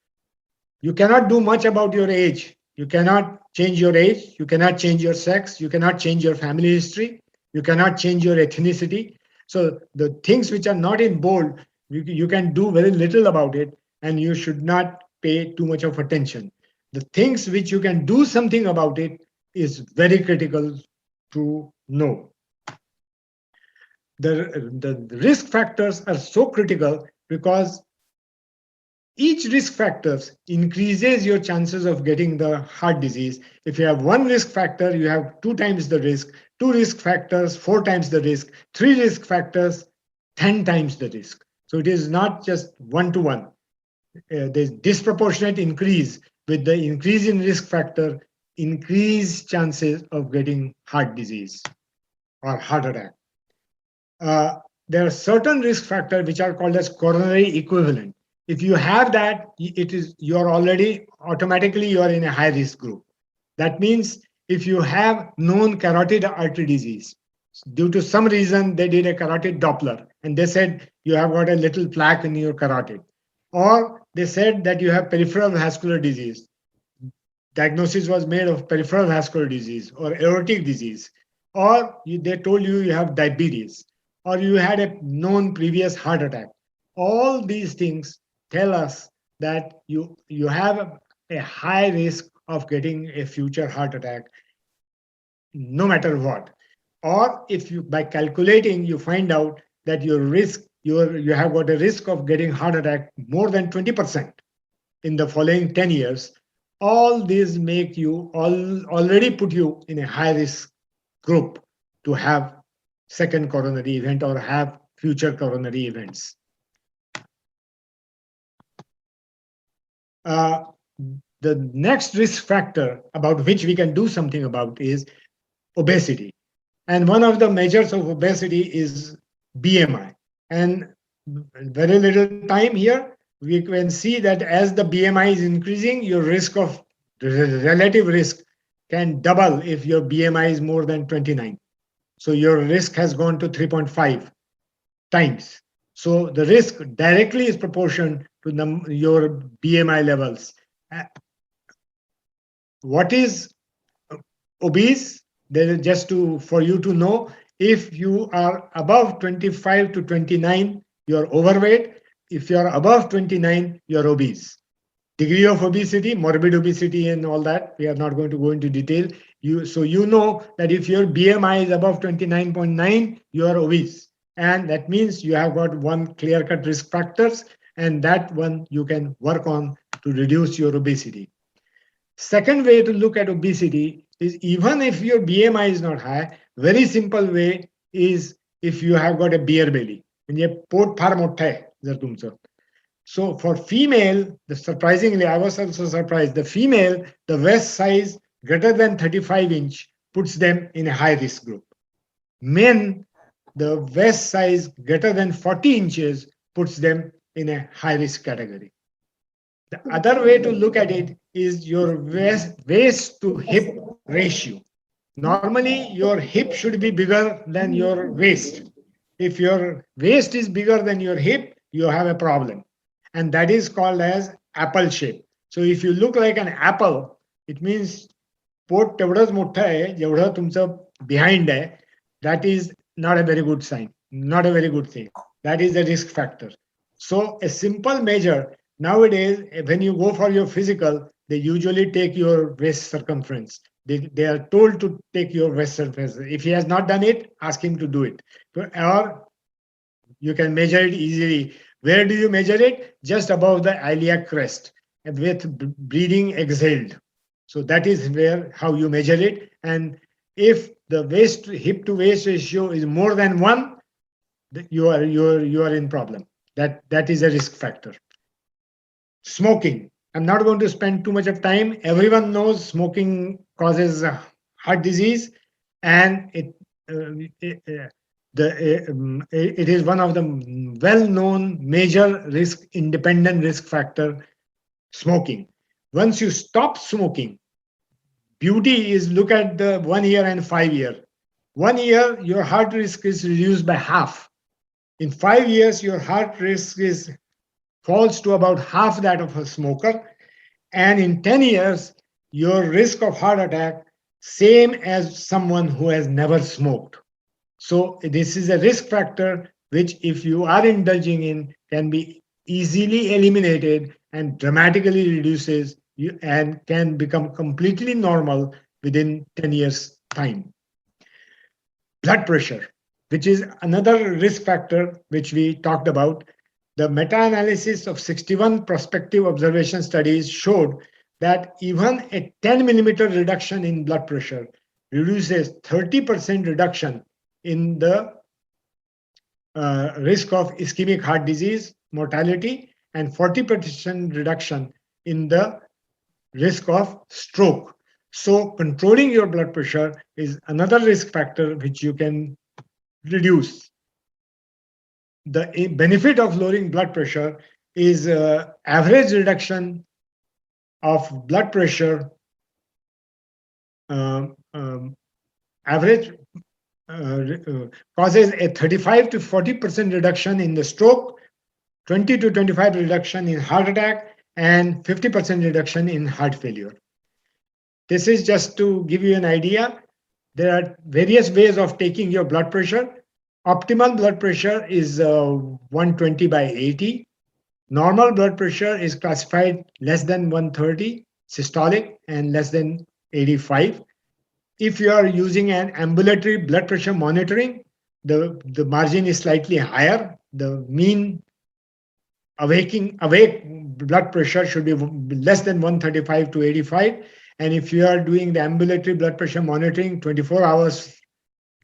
You cannot do much about your age. You cannot change your age. You cannot change your sex. You cannot change your family history. You cannot change your ethnicity. So the things which are not in bold, you can do very little about it, and you should not pay too much of attention. The things which you can do something about it is very critical to know. The risk factors are so critical because each risk factors increases your chances of getting the heart disease. If you have one risk factor, you have 2 times the risk, 2 risk factors, 4 times the risk, 3 risk factors, 10 times the risk. So it is not just 1-to-1. There's disproportionate increase. With the increase in risk factor, increased chances of getting heart disease or heart attack. There are certain risk factors which are called as coronary equivalent. If you have that, you're already automatically you are in a high risk group. That means if you have known carotid artery disease, due to some reason they did a carotid Doppler and they said you have got a little plaque in your carotid, or they said that you have peripheral vascular disease. Diagnosis was made of peripheral vascular disease or aortic disease, or they told you you have diabetes, or you had a known previous heart attack. All these things tell us that you have a high risk of getting a future heart attack, no matter what. Or if you, by calculating, you find out that your risk, you have got a risk of getting heart attack more than 20% in the following 10 years, all these make you already put you in a high risk group to have second coronary event or have future coronary events. the next risk factor about which we can do something about is obesity. And one of the measures of obesity is BMI. And very little time here, we can see that as the BMI is increasing, your risk of relative risk can double if your BMI is more than 29. So your risk has gone to 3.5 times. So the risk directly is proportional to your BMI levels. What is obese? Just for you to know, if you are above 25 to 29, you're overweight. If you're above 29, you're obese. Degree of obesity, morbid obesity, and all that, we are not going to go into detail. So you know that if your BMI is above 29.9, you are obese. And that means you have got one clear-cut risk factors, and that one you can work on to reduce your obesity. Second way to look at obesity is, even if your BMI is not high, very simple way is if you have got a beer belly. So for female, surprisingly, I was also surprised, the female, the waist size greater than 35 inch puts them in a high risk group. Men, the waist size greater than 40 inches puts them in a high risk category. The other way to look at it is your waist to hip ratio. Normally, your hip should be bigger than your waist. If your waist is bigger than your hip, you have a problem. And that is called as apple shape. So if you look like an apple, it means पोट तेवढंच मोठं आहे जेवढं तुमचं behind आहे. That is not a very good sign, not a very good thing. That is a risk factor. So a simple measure nowadays, when you go for your physical, they usually take your waist circumference. They are told to take your waist circumference. If he has not done it, ask him to do it. Or you can measure it easily. Where do you measure it? Just above the iliac crest with breathing exhaled. So that is how you measure it. And if the hip to waist ratio is more than 1, you are in problem. That is a risk factor. Smoking. I'm not going to spend too much of time. Everyone knows smoking causes heart disease, and it is one of the well-known major independent risk factor, smoking. Once you stop smoking, beauty is look at the 1 year and 5 year. 1 year, your heart risk is reduced by half. In 5 years, your heart risk falls to about half that of a smoker. And in 10 years, your risk of heart attack, same as someone who has never smoked. So this is a risk factor, which if you are indulging in, can be easily eliminated and dramatically reduces and can become completely normal within 10 years time. Blood pressure, which is another risk factor which we talked about. The meta-analysis of 61 prospective observation studies showed that even a 10 millimeter reduction in blood pressure reduces 30% reduction in the risk of ischemic heart disease mortality and 40% reduction in the risk of stroke. So controlling your blood pressure is another risk factor which you can reduce. The benefit of lowering blood pressure is average reduction of blood pressure. Average causes a 35 to 40% reduction in the stroke, 20 to 25 reduction in heart attack, and 50% reduction in heart failure. This is just to give you an idea. There are various ways of taking your blood pressure. Optimal blood pressure is 120 by 80. Normal blood pressure is classified less than 130, systolic, and less than 85. If you are using an ambulatory blood pressure monitoring, the margin is slightly higher. The mean awake blood pressure should be less than 135 to 85. And if you are doing the ambulatory blood pressure monitoring 24 hours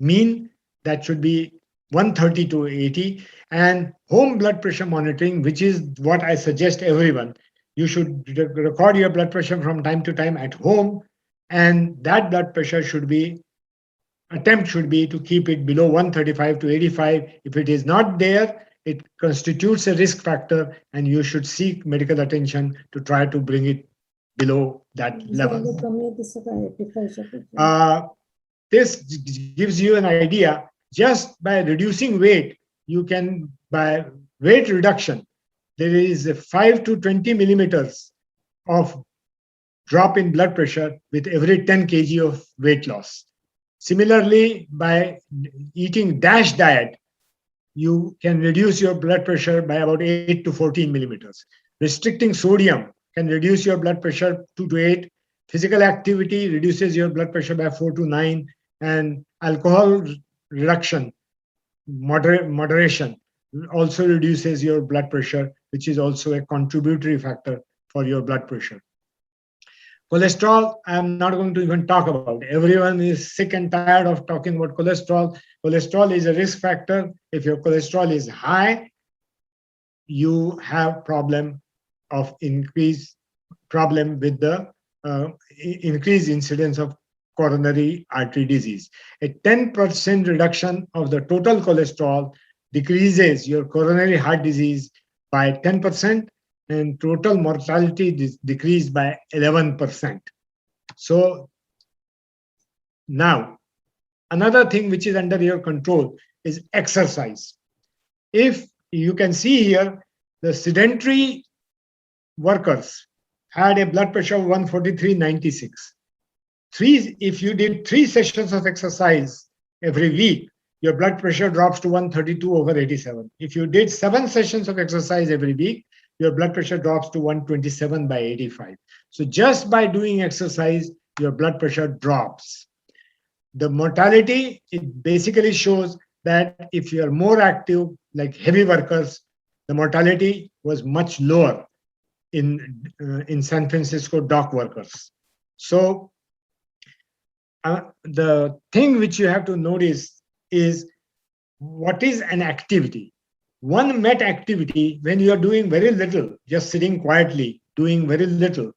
mean, that should be 130 to 80. And home blood pressure monitoring, which is what I suggest everyone. You should record your blood pressure from time to time at home, and that blood pressure should be attempt should be to keep it below 135 to 85. If it is not there, it constitutes a risk factor, and you should seek medical attention to try to bring it below that level. This gives you an idea. Just by reducing weight, you can, by weight reduction, there is a 5 to 20 millimeters of drop in blood pressure with every 10 kg of weight loss. Similarly, by eating DASH diet, you can reduce your blood pressure by about 8 to 14 millimeters. Restricting sodium can reduce your blood pressure 2 to 8. Physical activity reduces your blood pressure by 4 to 9. And alcohol reduction, moderation, also reduces your blood pressure, which is also a contributory factor for your blood pressure. Cholesterol, I'm not going to even talk about. Everyone is sick and tired of talking about cholesterol. Cholesterol is a risk factor. If your cholesterol is high, you have problem with the increased incidence of coronary artery disease. A 10% reduction of the total cholesterol decreases your coronary heart disease by 10%, and total mortality decreased by 11%. So now, another thing which is under your control is exercise. If you can see here, the sedentary workers had a blood pressure of 143/96. If you did 3 sessions of exercise every week, your blood pressure drops to 132/87. If you did 7 sessions of exercise every week, your blood pressure drops to 127/85. So just by doing exercise, your blood pressure drops. The mortality, it basically shows that if you are more active, like heavy workers, the mortality was much lower in San Francisco dock workers. So the thing which you have to notice is, what is an activity? One MET activity, when you are doing very little, just sitting quietly, doing very little,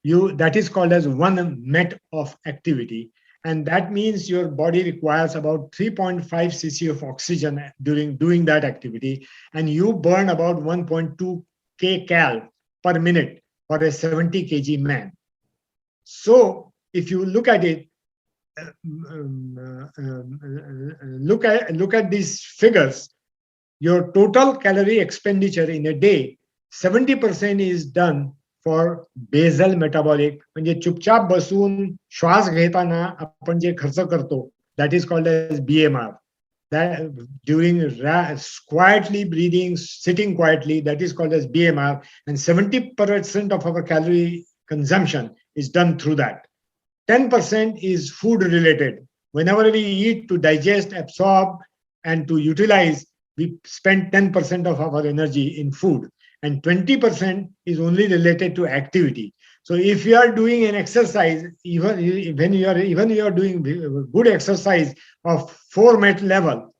that is called as one MET of activity. And that means your body requires about 3.5 cc of oxygen during doing that activity. And you burn about 1.2 kcal per minute for a 70 kg man. So if you look at it, look at these figures, your total calorie expenditure in a day, 70% is done for basal metabolic, म्हणजे चुपचाप बसून श्वास घेताना आपण जे खर्च करतो, that is called as BMR. That during quietly breathing, sitting quietly, that is called as BMR, and 70% of our calorie consumption is done through that. 10% is food related. Whenever we eat to digest, absorb, and to utilize, we spend 10% of our energy in food, and 20% is only related to activity. So if you are doing an exercise, even you are doing good exercise of 4 MET level,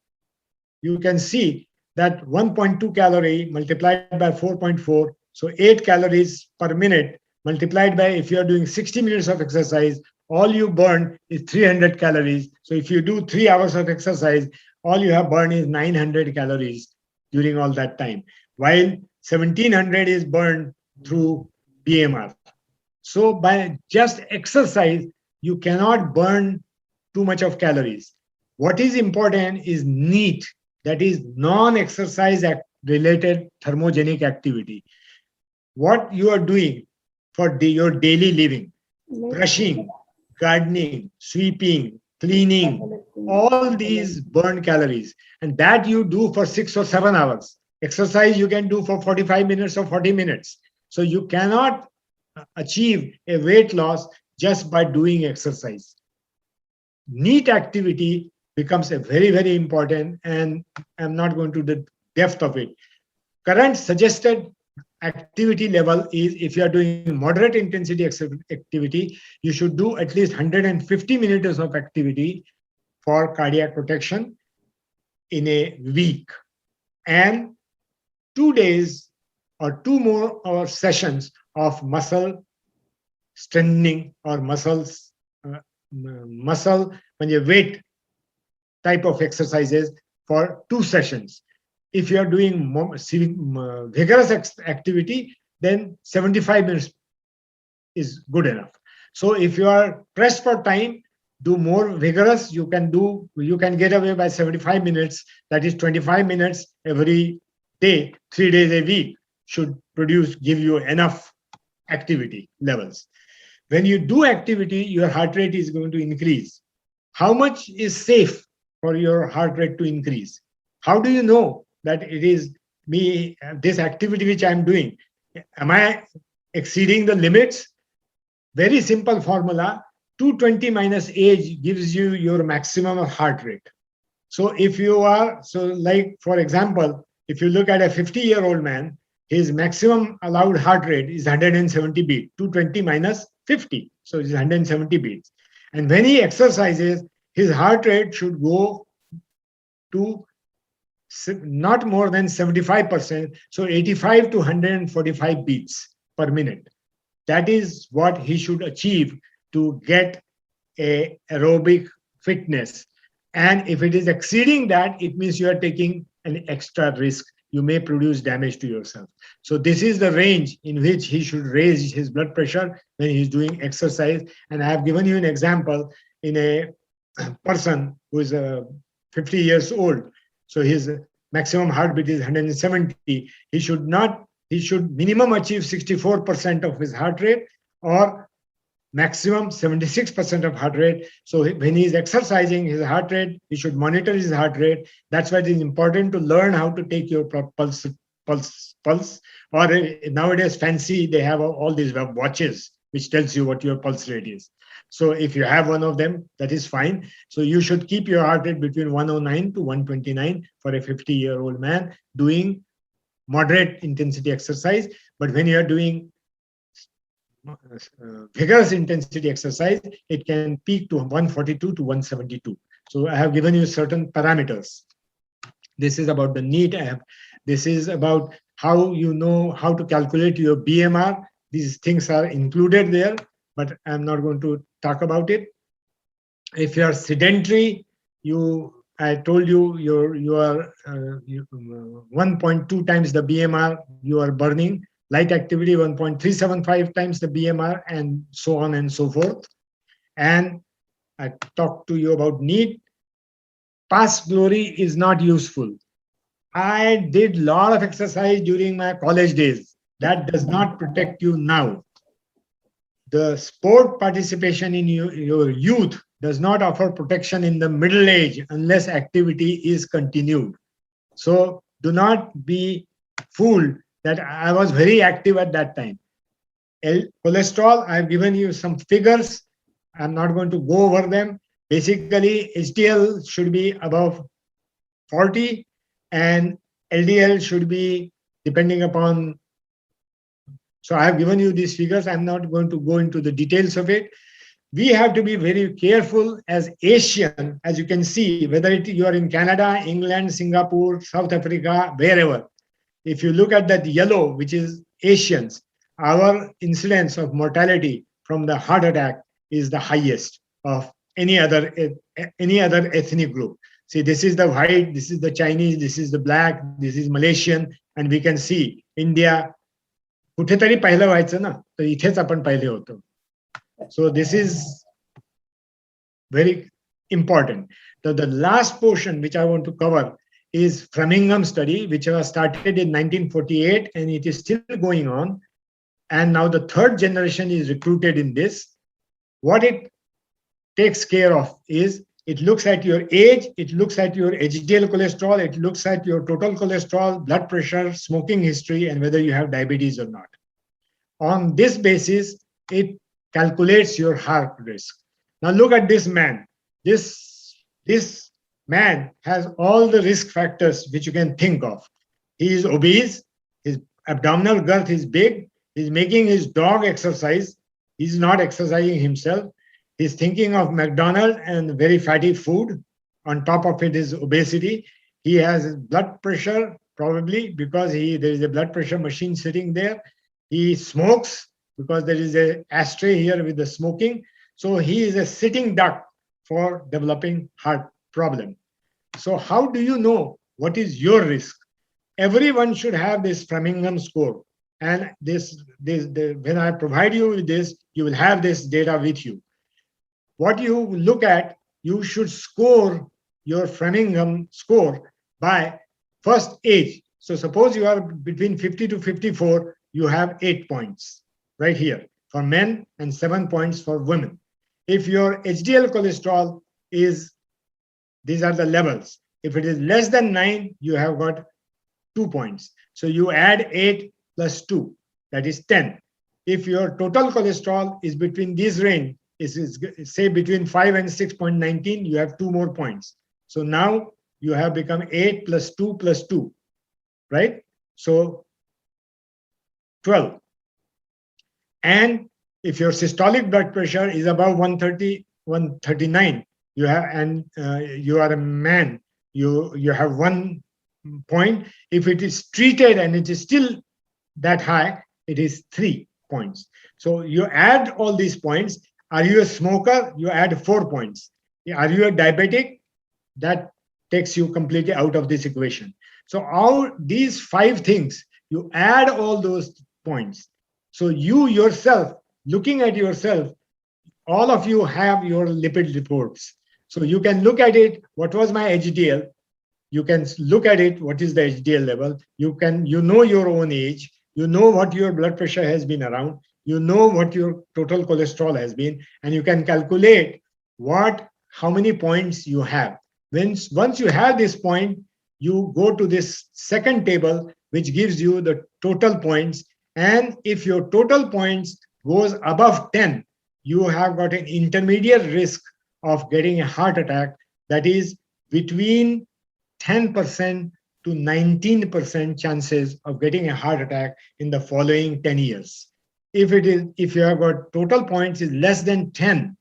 you can see that 1.2 calorie multiplied by 4.4, so 8 calories per minute multiplied by, if you are doing 60 minutes of exercise, all you burn is 300 calories. So if you do 3 hours of exercise, all you have burned is 900 calories during all that time, while 1700 is burned through BMR. So by just exercise, you cannot burn too much of calories. What is important is NEAT, that is non-exercise related thermogenic activity. What you are doing for your daily living, brushing, gardening, sweeping, cleaning, all these burn calories, and that you do for 6 or 7 hours. Exercise you can do for 45 minutes or 40 minutes. So you cannot achieve a weight loss just by doing exercise. NEAT activity becomes a very, very important, and I'm not going to the depth of it. Current suggested activity level is, if you are doing moderate intensity activity, you should do at least 150 minutes of activity for cardiac protection in a week, and 2 days or 2 more sessions of muscle strengthening or muscle म्हणजे weight type of exercises for 2 sessions. If you are doing vigorous activity, then 75 minutes is good enough. So if you are pressed for time, do more vigorous. You can get away by 75 minutes. That is 25 minutes every day, 3 days a week should give you enough activity levels. When you do activity, your heart rate is going to increase. How much is safe for your heart rate to increase? How do you know that it is this activity which I'm doing? Am I exceeding the limits? Very simple formula. 220 minus age gives you your maximum heart rate. So if you are, like for example, if you look at a 50-year-old man, his maximum allowed heart rate is 170 beats. 220 minus 50. So it's 170 beats. And when he exercises, his heart rate should go to not more than 75%. So 85 to 145 beats per minute. That is what he should achieve to get a aerobic fitness. And if it is exceeding that, it means you are taking an extra risk. You may produce damage to yourself. So this is the range in which he should raise his blood pressure when he's doing exercise. And I have given you an example in a person who is 50 years old. So his maximum heartbeat is 170. He should minimum achieve 64% of his heart rate or maximum 76% of heart rate. So when he is exercising his heart rate, he should monitor his heart rate. That's why it is important to learn how to take your pulse. Or nowadays fancy, they have all these watches which tells you what your pulse rate is. So if you have one of them, that is fine. So you should keep your heart rate between 109 to 129 for a 50-year-old man doing moderate intensity exercise. But when you are doing vigorous intensity exercise, it can peak to 142 to 172. So I have given you certain parameters. This is about the NEAT app. This is about how you know how to calculate your BMR. These things are included there, but I'm not going to talk about it. If you are sedentary, I told you you are 1.2 times the BMR you are burning. Light activity 1.375 times the BMR, and so on and so forth. And I talked to you about NEAT. Past glory is not useful. I did a lot of exercise during my college days. That does not protect you now. The sport participation in your youth does not offer protection in the middle age unless activity is continued. So do not be fooled that I was very active at that time. Cholesterol, I've given you some figures. I'm not going to go over them. Basically, HDL should be above 40 and LDL should be depending upon. So I have given you these figures. I'm not going to go into the details of it. We have to be very careful as Asian, as you can see, whether you are in Canada, England, Singapore, South Africa, wherever. If you look at that yellow, which is Asians, our incidence of mortality from the heart attack is the highest of any other ethnic group. See, this is the white, this is the Chinese, this is the black, this is Malaysian, and we can see India. कुठेतरी पहिलं व्हायचं ना, तर इथेच आपण पहिले होतो. So this is very important. So the last portion which I want to cover is Framingham study, which was started in 1948 and it is still going on. And now the third generation is recruited in this. What it takes care of is it looks at your age, it looks at your HDL cholesterol, it looks at your total cholesterol, blood pressure, smoking history, and whether you have diabetes or not. On this basis, it calculates your heart risk. Now look at this man. This man has all the risk factors which you can think of. He is obese, his abdominal girth is big, he's making his dog exercise, he's not exercising himself, he's thinking of McDonald's and very fatty food. On top of it is obesity. He has blood pressure, probably because there is a blood pressure machine sitting there. He smokes because there is a ashtray here with the smoking. So he is a sitting duck for developing heart problem. So how do you know what is your risk? Everyone should have this Framingham score. And when I provide you with this, you will have this data with you. What you look at, you should score your Framingham score by first age. So suppose you are between 50 to 54, you have 8 points right here for men and 7 points for women. If your HDL cholesterol is, these are the levels. If it is less than 9, you have got 2 points. So you add 8 plus 2, that is 10. If your total cholesterol is between this range, is say between 5 and 6.19, you have 2 more points. So now you have become 8 plus 2 plus 2, right? So 12. And if your systolic blood pressure is above 130, 139, you have, and you are a man, you have 1 point. If it is treated and it is still that high, it is 3 points. So you add all these points. Are you a smoker? You add 4 points. Are you a diabetic? That takes you completely out of this equation. So all these 5 things, you add all those points. So you yourself, looking at yourself, all of you have your lipid reports. So you can look at it, what was my HDL? You can look at it, what is the HDL level? You know your own age, you know what your blood pressure has been around, you know what your total cholesterol has been, and you can calculate how many points you have. Once you have this point, you go to this second table, which gives you the total points. And if your total points goes above 10, you have got an intermediate risk of getting a heart attack that is between 10% to 19% chances of getting a heart attack in the following 10 years. If you have got total points is less than 10,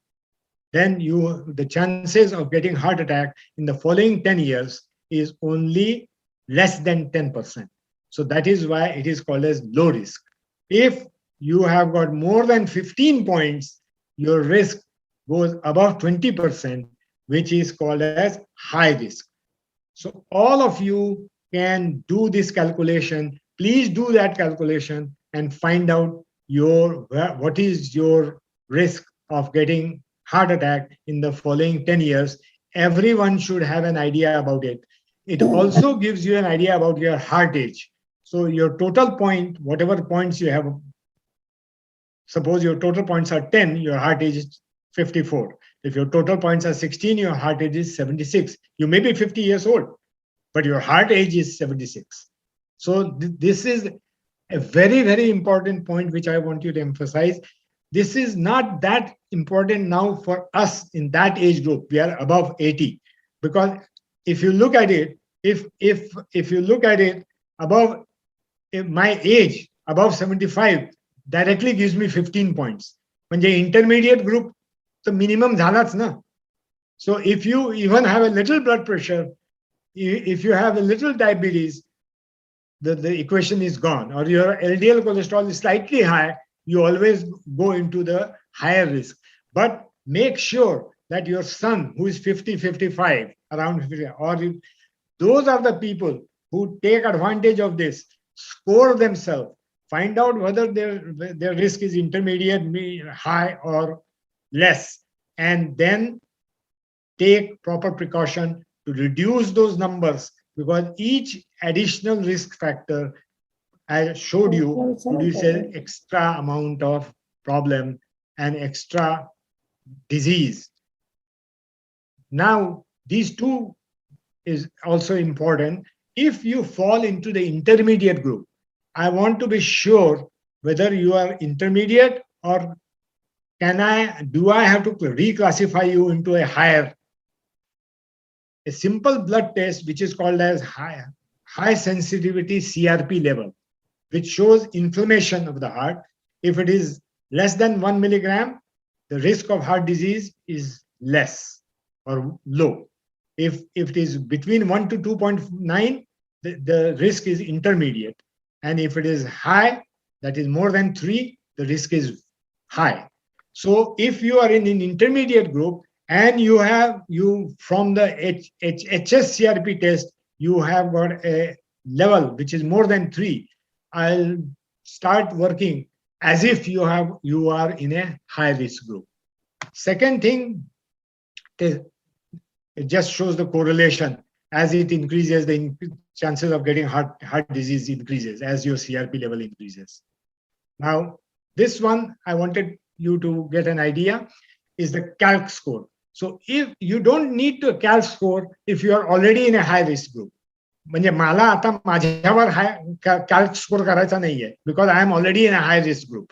then the chances of getting heart attack in the following 10 years is only less than 10%. So that is why it is called as low risk. If you have got more than 15 points, your risk goes above 20%, which is called as high risk. So all of you can do this calculation. Please do that calculation and find out what is your risk of getting heart attack in the following 10 years. Everyone should have an idea about it. It also gives you an idea about your heart age. So your total point, whatever points you have, suppose your total points are 10, your heart age is 54. If your total points are 16, your heart age is 76. You may be 50 years old, but your heart age is 76. So this is a very, very important point which I want you to emphasize. This is not that important now for us in that age group. We are above 80, because if you look at it, if you look at it above my age, above 75, directly gives me 15 points. म्हणजे intermediate group, the minimum झालाच ना. So if you even have a little blood pressure, if you have a little diabetes, the equation is gone. Or your LDL cholesterol is slightly high, you always go into the higher risk. But make sure that your son, who is 50, 55, around 50, or those are the people who take advantage of this, score themselves, find out whether their risk is intermediate, high, or less, and then take proper precaution to reduce those numbers, because each additional risk factor I showed you produces extra amount of problem and extra disease. Now, these two is also important. If you fall into the intermediate group, I want to be sure whether you are intermediate or do I have to reclassify you into a higher. A simple blood test, which is called as high sensitivity CRP level, which shows inflammation of the heart. If it is less than 1 milligram, the risk of heart disease is less or low. If it is between 1 to 2.9, the risk is intermediate. And if it is high, that is more than 3, the risk is high. So if you are in an intermediate group and you from the HSCRP test, you have got a level which is more than 3, I'll start working as if you are in a high risk group. Second thing, it just shows the correlation. As it increases, the chances of getting heart disease increases as your CRP level increases. Now, this one I wanted you to get an idea is the CALC score. So if you don't need to CALC score if you are already in a high risk group. म्हणजे मला आता माझ्यावर CALC score करायचा नाहीये because I am already in a high risk group.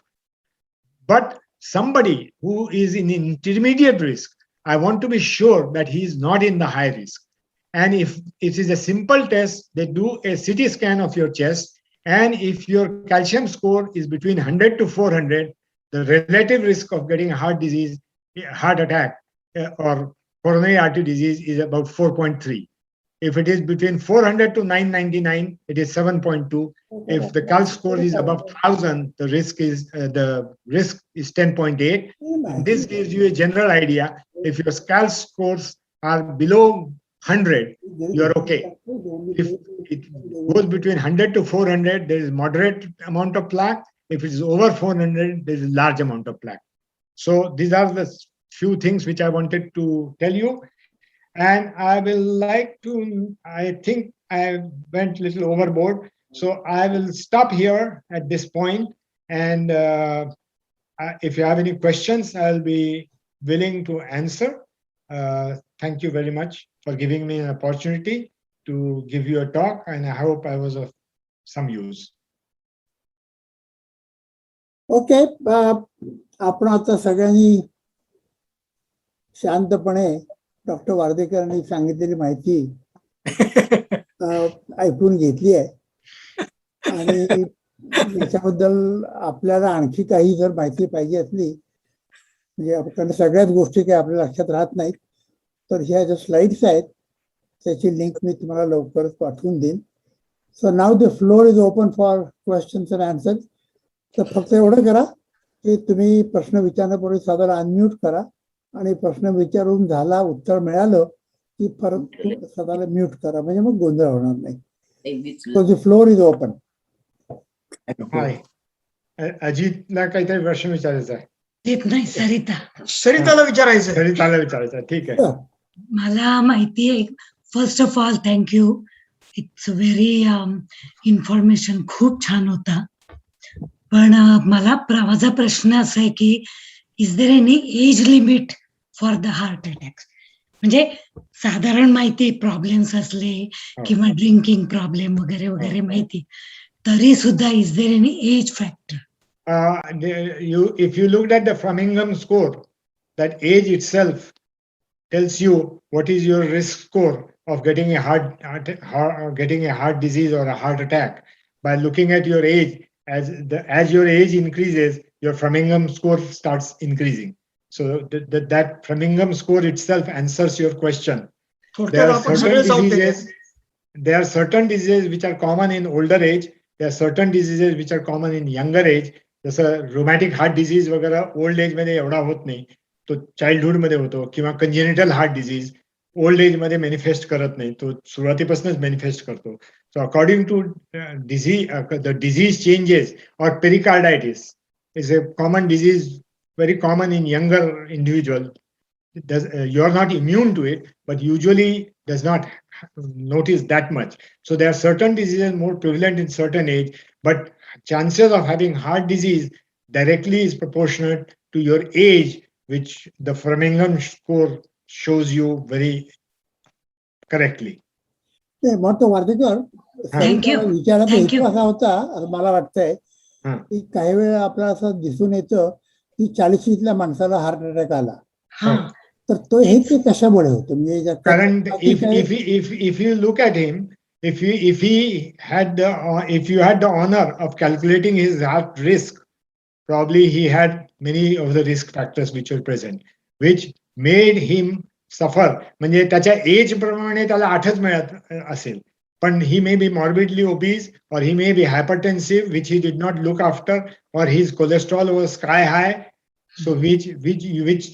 But somebody who is in intermediate risk, I want to be sure that he is not in the high risk. And if it is a simple test, they do a CT scan of your chest. And if your calcium score is between 100 to 400, the relative risk of getting heart disease, heart attack, or coronary artery disease is about 4.3. If it is between 400 to 999, it is 7.2. If the CALC score is above 1000, the risk is 10.8. This gives you a general idea. If your CALC scores are below 100, you are okay. If it goes between 100 to 400, there is moderate amount of plaque. If it is over 400, there is a large amount of plaque. So these are the few things which I wanted to tell you. And I will like to, I think I went a little overboard. So I will stop here at this point. And if you have any questions, I'll be willing to answer. Thank you very much for giving me an opportunity to give you a talk. And I hope I was of some use. Okay, आपण आता सगळ्यांनी शांतपणे doctor वार्देकरांनी सांगितलेली माहिती ऐकून घेतली आहे. आणि याच्याबद्दल आपल्याला आणखी काही जर माहिती पाहिजे असली, म्हणजे आपण सगळ्याच गोष्टी काही आपल्या लक्षात राहत नाहीत, तर ह्या ज्या स्लाइड्स आहेत त्याची लिंक मी तुम्हाला लवकरच पाठवून देईन. So now the floor is open for questions and answers. तर फक्त एवढं करा की तुम्ही प्रश्न विचारण्यापूर्वी साधारण अनम्यूट करा आणि प्रश्न विचारून झाला, उत्तर मिळालं की परत स्वतःला म्यूट करा, म्हणजे मग गोंधळ होणार नाही. So the floor is open. अजितला काहीतरी प्रश्न विचारायचा आहे. येत नाही. सरिताला विचारायचं. ठीक आहे. मला माहिती आहे. First of all thank you. It's very information खूप छान होता. पण मला माझा प्रश्न असा आहे की is there any age limit for the heart attacks? म्हणजे साधारण माहिती, प्रॉब्लेम्स असले किंवा ड्रिंकिंग प्रॉब्लेम वगैरे वगैरे माहिती, तरी सुद्धा is there any age factor? If you looked at the Framingham score, that age itself tells you what is your risk score of getting a heart disease or a heart attack. By looking at your age, as your age increases, your Framingham score starts increasing. So that Framingham score itself answers your question. There are certain diseases which are common in older age. There are certain diseases which are common in younger age. जसं rheumatic heart disease वगैरे old age मध्ये एवढा होत नाही, तो childhood मध्ये होतो. किंवा congenital heart disease old age मध्ये मॅनिफेस्ट करत नाही, तो सुरुवातीपासूनच मॅनिफेस्ट करतो. So according to the disease changes, और pericarditis is a common disease, very common in younger individual. You are not immune to it, but usually does not notice that much. So there are certain diseases more prevalent in certain age, but chances of having heart disease directly is proportionate to your age, which the Framingham score shows you very correctly. Doctor Wardekar, विचाराचा हेतू असा होता असं मला वाटतंय की काही वेळा आपल्याला असं दिसून येतं की 40ल्या माणसाला हार्ट अटॅक आला, तर तो हे ते कशामुळे होतं? म्हणजे कारण if you look at him, if you had the honor of calculating his heart risk, probably he had many of the risk factors which were present, which made him suffer. म्हणजे त्याच्या एज प्रमाणे त्याला 8च मिळत असेल, but he may be morbidly obese, or he may be hypertensive, which he did not look after, or his cholesterol was sky high. So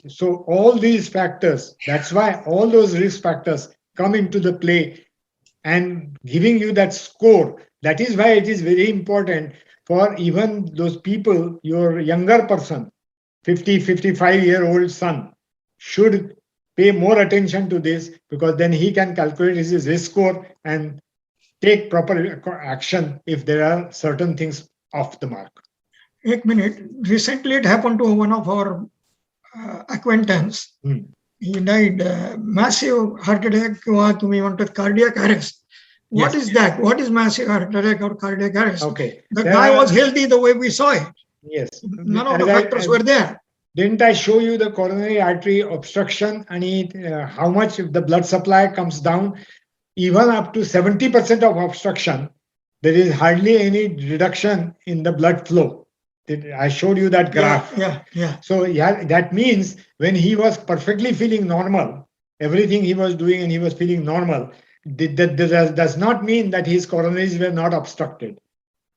so all these factors, that's why all those risk factors come into the play and giving you that score. That is why it is very important for even those people, your younger person, 50, 55-year-old son, should pay more attention to this, because then he can calculate his risk score and take proper action if there are certain things off the mark. एक minute. Recently, it happened to one of our acquaintance. He died massive heart attack or तुम्ही म्हणतात cardiac arrest. What Yes. is that? What is massive heart attack or cardiac arrest? Okay. The There guy are- was healthy the way we saw it. Yes. None of the As I- factors were there. Didn't I show you the coronary artery obstruction and how much the blood supply comes down? Even up to 70% of obstruction, there is hardly any reduction in the blood flow. I showed you that graph. Yeah. So yeah, that means when he was perfectly feeling normal, everything he was doing and he was feeling normal, that does not mean that his coronaries were not obstructed.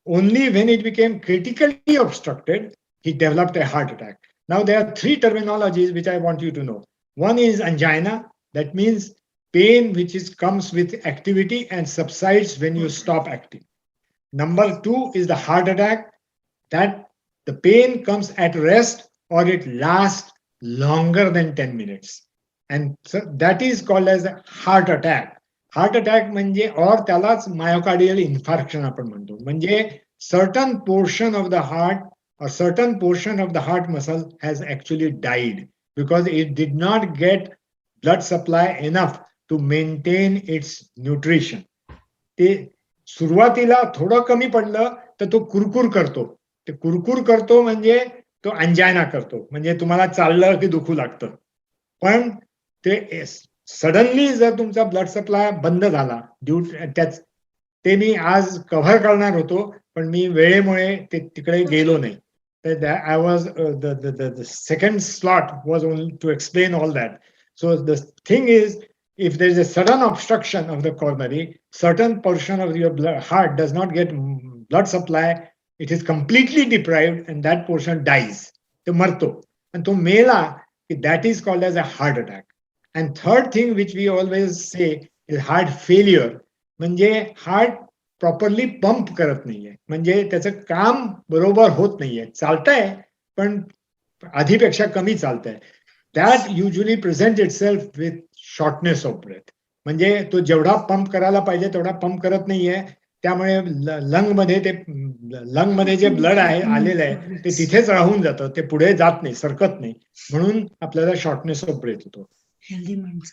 Only when it became critically obstructed, he developed a heart attack. Now there are three terminologies which I want you to know. One is angina, that means pain which comes with activity and subsides when you stop acting. Number two is the heart attack, that the pain comes at rest or it lasts longer than 10 minutes. And so that is called as a heart attack. Heart attack म्हणजे or त्यालाच myocardial infarction आपण म्हणतो. म्हणजे certain portion of the heart or certain portion of the heart muscle has actually died because it did not get blood supply enough to maintain its nutrition. ते सुरुवातीला थोडं कमी पडलं तर तो कुरकुर करतो. ते कुरकुर करतो म्हणजे तो अंजायना करतो, म्हणजे तुम्हाला चाललं की दुखू लागतं. पण ते सडनली जर तुमचा ब्लड सप्लाय बंद झाला ते मी आज कव्हर करणार होतो, पण मी वेळेमुळे ते तिकडे गेलो नाही. I was the second slot was only to explain all that. So the thing is, if there is a sudden obstruction of the coronary, certain portion of your heart does not get blood supply, it is completely deprived and that portion dies. To marto. And to mela, that is called as a heart attack. And third thing which we always say is heart failure. म्हणजे heart properly pump करत नाहीये, म्हणजे त्याचं काम बरोबर होत नाहीये, चालतंय पण आधीपेक्षा कमी चालतंय. That usually present itself with shortness of breath. म्हणजे तो जेवढा पंप करायला पाहिजे तेवढा पंप करत नाहीये, त्यामुळे लंगमध्ये जे ब्लड आहे आलेलं आहे ते तिथेच राहून जातं, ते पुढे जात नाही, सरकत नाही, म्हणून आपल्याला शॉर्टनेस ऑफ ब्रेथ होतो.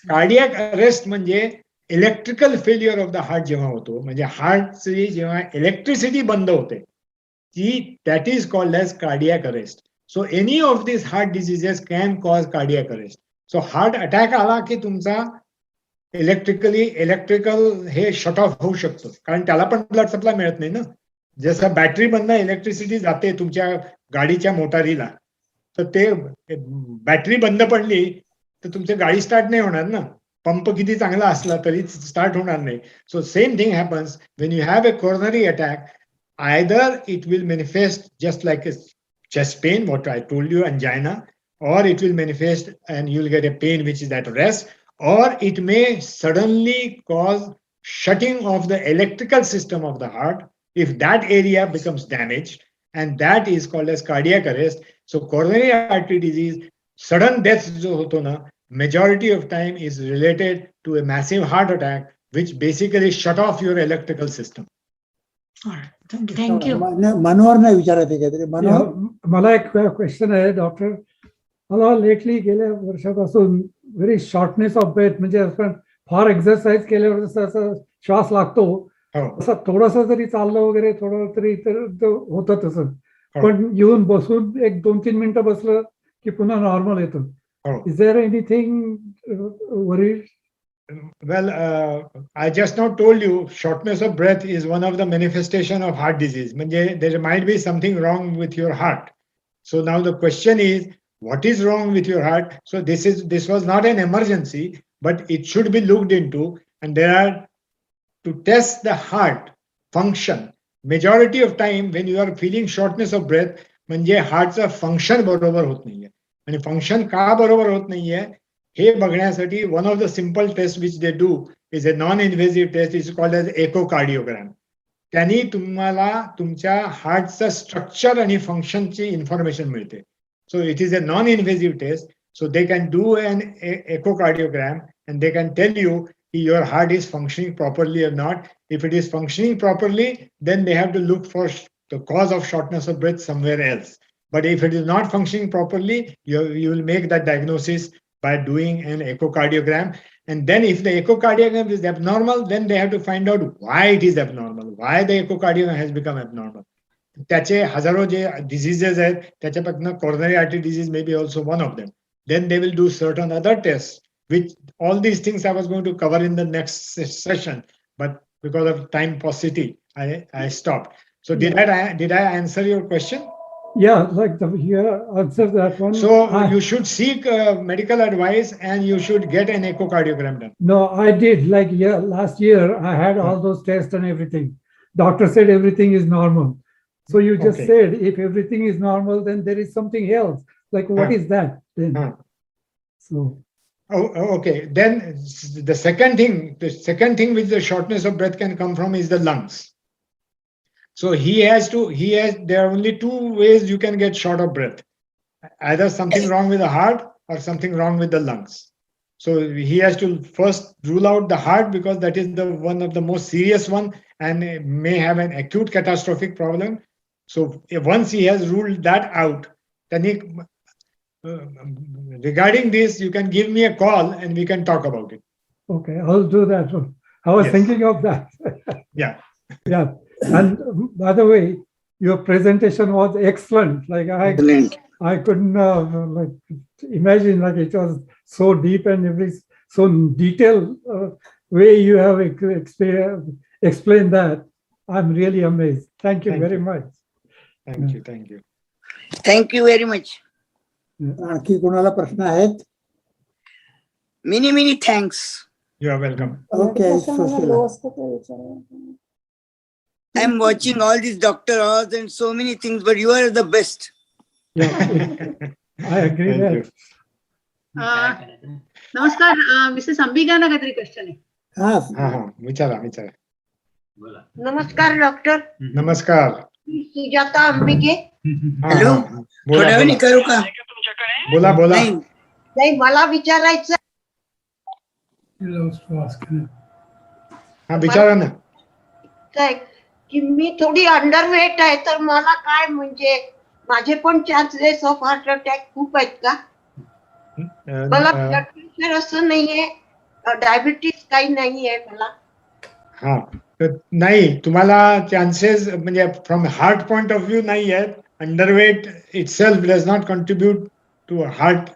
कार्डियक अरेस्ट म्हणजे electrical failure of the heart जेव्हा होतो, म्हणजे हार्टची जेव्हा इलेक्ट्रिसिटी बंद होते ती, that is called as cardiac arrest. So any of this heart diseases can cause cardiac arrest. So heart attack आला की तुमचा इलेक्ट्रिकल हे शट ऑफ होऊ शकतो, कारण त्याला पण ब्लड सप्लाय मिळत नाही ना. जसं बॅटरी बंद इलेक्ट्रिसिटी जाते तुमच्या गाडीच्या मोटारीला, तर ते बॅटरी बंद पडली तर तुमची गाडी स्टार्ट नाही होणार ना, पंप किती चांगला असला तरी स्टार्ट होणार नाही. So same thing happens when you have a coronary attack. Either it will manifest just like a chest pain, what I told you, angina, or it will manifest and you'll get a pain which is at rest, or it may suddenly cause shutting of the electrical system of the heart if that area becomes damaged, and that is called as cardiac arrest. So coronary artery disease, sudden death jo hoto na, majority of time is related to a massive heart attack which basically shut off your electrical system. Thank you. Manohar नाही विचारायचे काहीतरी. मनोहर, मला एक question आहे doctor. मला lately गेल्या वर्षापासून very shortness of breath, म्हणजे आपण फार एक्सरसाइज केल्यावर जसं असं श्वास लागतो असं थोडंसं जरी चाललं वगैरे थोडं तरी तर होतं तसं, पण येऊन बसून एक 2-3 मिनिटं बसलं की पुन्हा नॉर्मल येतं. Is there anything worried? Well, I just now told you shortness of breath is one of the manifestation of heart disease. There might be something wrong with your heart. So now the question is, what is wrong with your heart? So this was not an emergency, but it should be looked into. And there are to test the heart function. Majority of time when you are feeling shortness of breath, म्हणजे हार्टचं function बरोबर होत नाहीये. आणि function का बरोबर होत नाहीये हे बघण्यासाठी one of the simple test which they do is a non invasive test is called as echocardiogram. त्यांनी तुम्हाला तुमच्या हार्टचं स्ट्रक्चर आणि फंक्शनची इन्फॉर्मेशन मिळते. So it is a non invasive test. So they can do an echocardiogram and they can tell you if your heart is functioning properly or not. If it is functioning properly, then they have to look for the cause of shortness of breath somewhere else. But if it is not functioning properly, you will make that diagnosis by doing an echocardiogram. And then if the echocardiogram is abnormal, then they have to find out why it is abnormal, why the echocardiogram has become abnormal. त्याचे हजारो जे diseases आहेत त्याच्यापासून coronary artery disease may be also one of them. Then they will do certain other tests, which all these things I was going to cover in the next session, but because of time paucity, I stopped. So did I answer your question? Yeah, like you answered that one. So you should seek medical advice and you should get an echocardiogram done. No, I did. Like last year, I had all those tests and everything. Doctor said everything is normal. So you just Okay. said if everything is normal, then there is something else. Like what is that then? So Oh, okay. Then the second thing which the shortness of breath can come from is the lungs. So there are only two ways you can get short of breath. Either something wrong with the heart or something wrong with the lungs. So he has to first rule out the heart because that is the one of the most serious one and may have an acute catastrophic problem. So once he has ruled that out, then regarding this, you can give me a call and we can talk about it. okay, I'll do that. I was Yes. thinking of that. Yeah. Yeah. And by the way, your presentation was excellent. Like I couldn't like imagine like it was so deep and so detailed way you have explained that. I'm really amazed. Thank you Thank very you. much. Thank you. Thank you. Thank you very much. आणखी कोणाला प्रश्न आहेत? Many thanks. You are welcome. Okay, Sushila. I'm watching all these doctors and so many things, but you are the best. Yeah, I agree Thank that. you. नमस्कार Mrs Ambika ना काहीतरी question आहे. हा, विचारा. नमस्कार डॉक्टर. नमस्कार. सुजाता अंबिके. Hello. बोला थोड्या वेळाने करू का? बोला नाही मला विचारायचं हा विचारा ना. आहे की मी थोडी अंडरवेट आहे तर मला काय म्हणजे माझे पण चान्सेस ऑफ हार्ट अटॅक खूप आहेत का? मला ब्लड प्रेशर असं नाहीये, डायबिटीस काही नाहीये मला. हा तर नाही तुम्हाला चान्सेस म्हणजे from heart point of view नाही आहेत. Underweight itself does not contribute to heart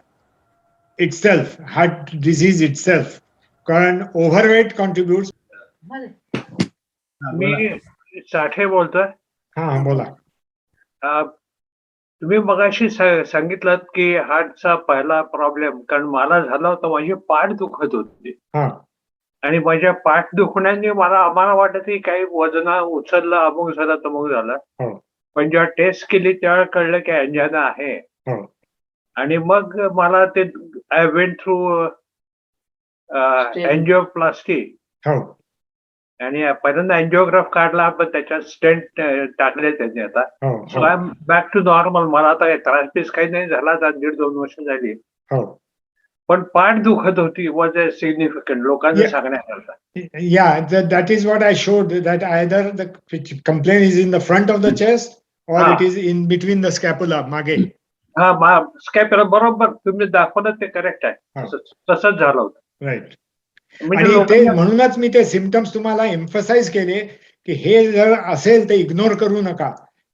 itself, heart disease itself, कारण ओव्हरवेट कॉन्ट्रीब्युट्स. मी साठे बोलतोय. हा बोला. तुम्ही मगाशी सांगितलं की हार्टचा पहिला प्रॉब्लेम, कारण मला झाला होता, माझी पाठ दुखत होती आणि माझ्या पाठ दुखण्याने आम्हाला वाटत की काही वजन उचललं, अमुक झालं तमुक झालं. पण जेव्हा टेस्ट केली तेव्हा कळलं की अँजायना आहे. आणि मग मला ते आय वेंट थ्रू अँजिओप्लास्टी आणि पहिल्यांदा अँजिओग्राफ काढला, पण त्याच्यात स्टेंट टाकले त्यांनी आता. सो I am back to normal. मला आता त्रास पीस काही नाही झाला, 1.5-2 वर्ष झाली. पण पाठ दुखत होती वॉज अ सिग्निफिकंट लोकांना सांगण्याकरता. Yeah, that is what I showed, that either the complaint is in the front of the chest or it is in between the scapula, मागे. हा स्कॅप्युला बरोबर तुम्ही दाखवलं ते करेक्ट आहे. तसंच झालं होतं. राईट. म्हणजे आणि ते म्हणूनच मी ते सिम्पटम्स तुम्हाला एम्फसाइज केले की हे जर असेल तर इग्नोर करू नका.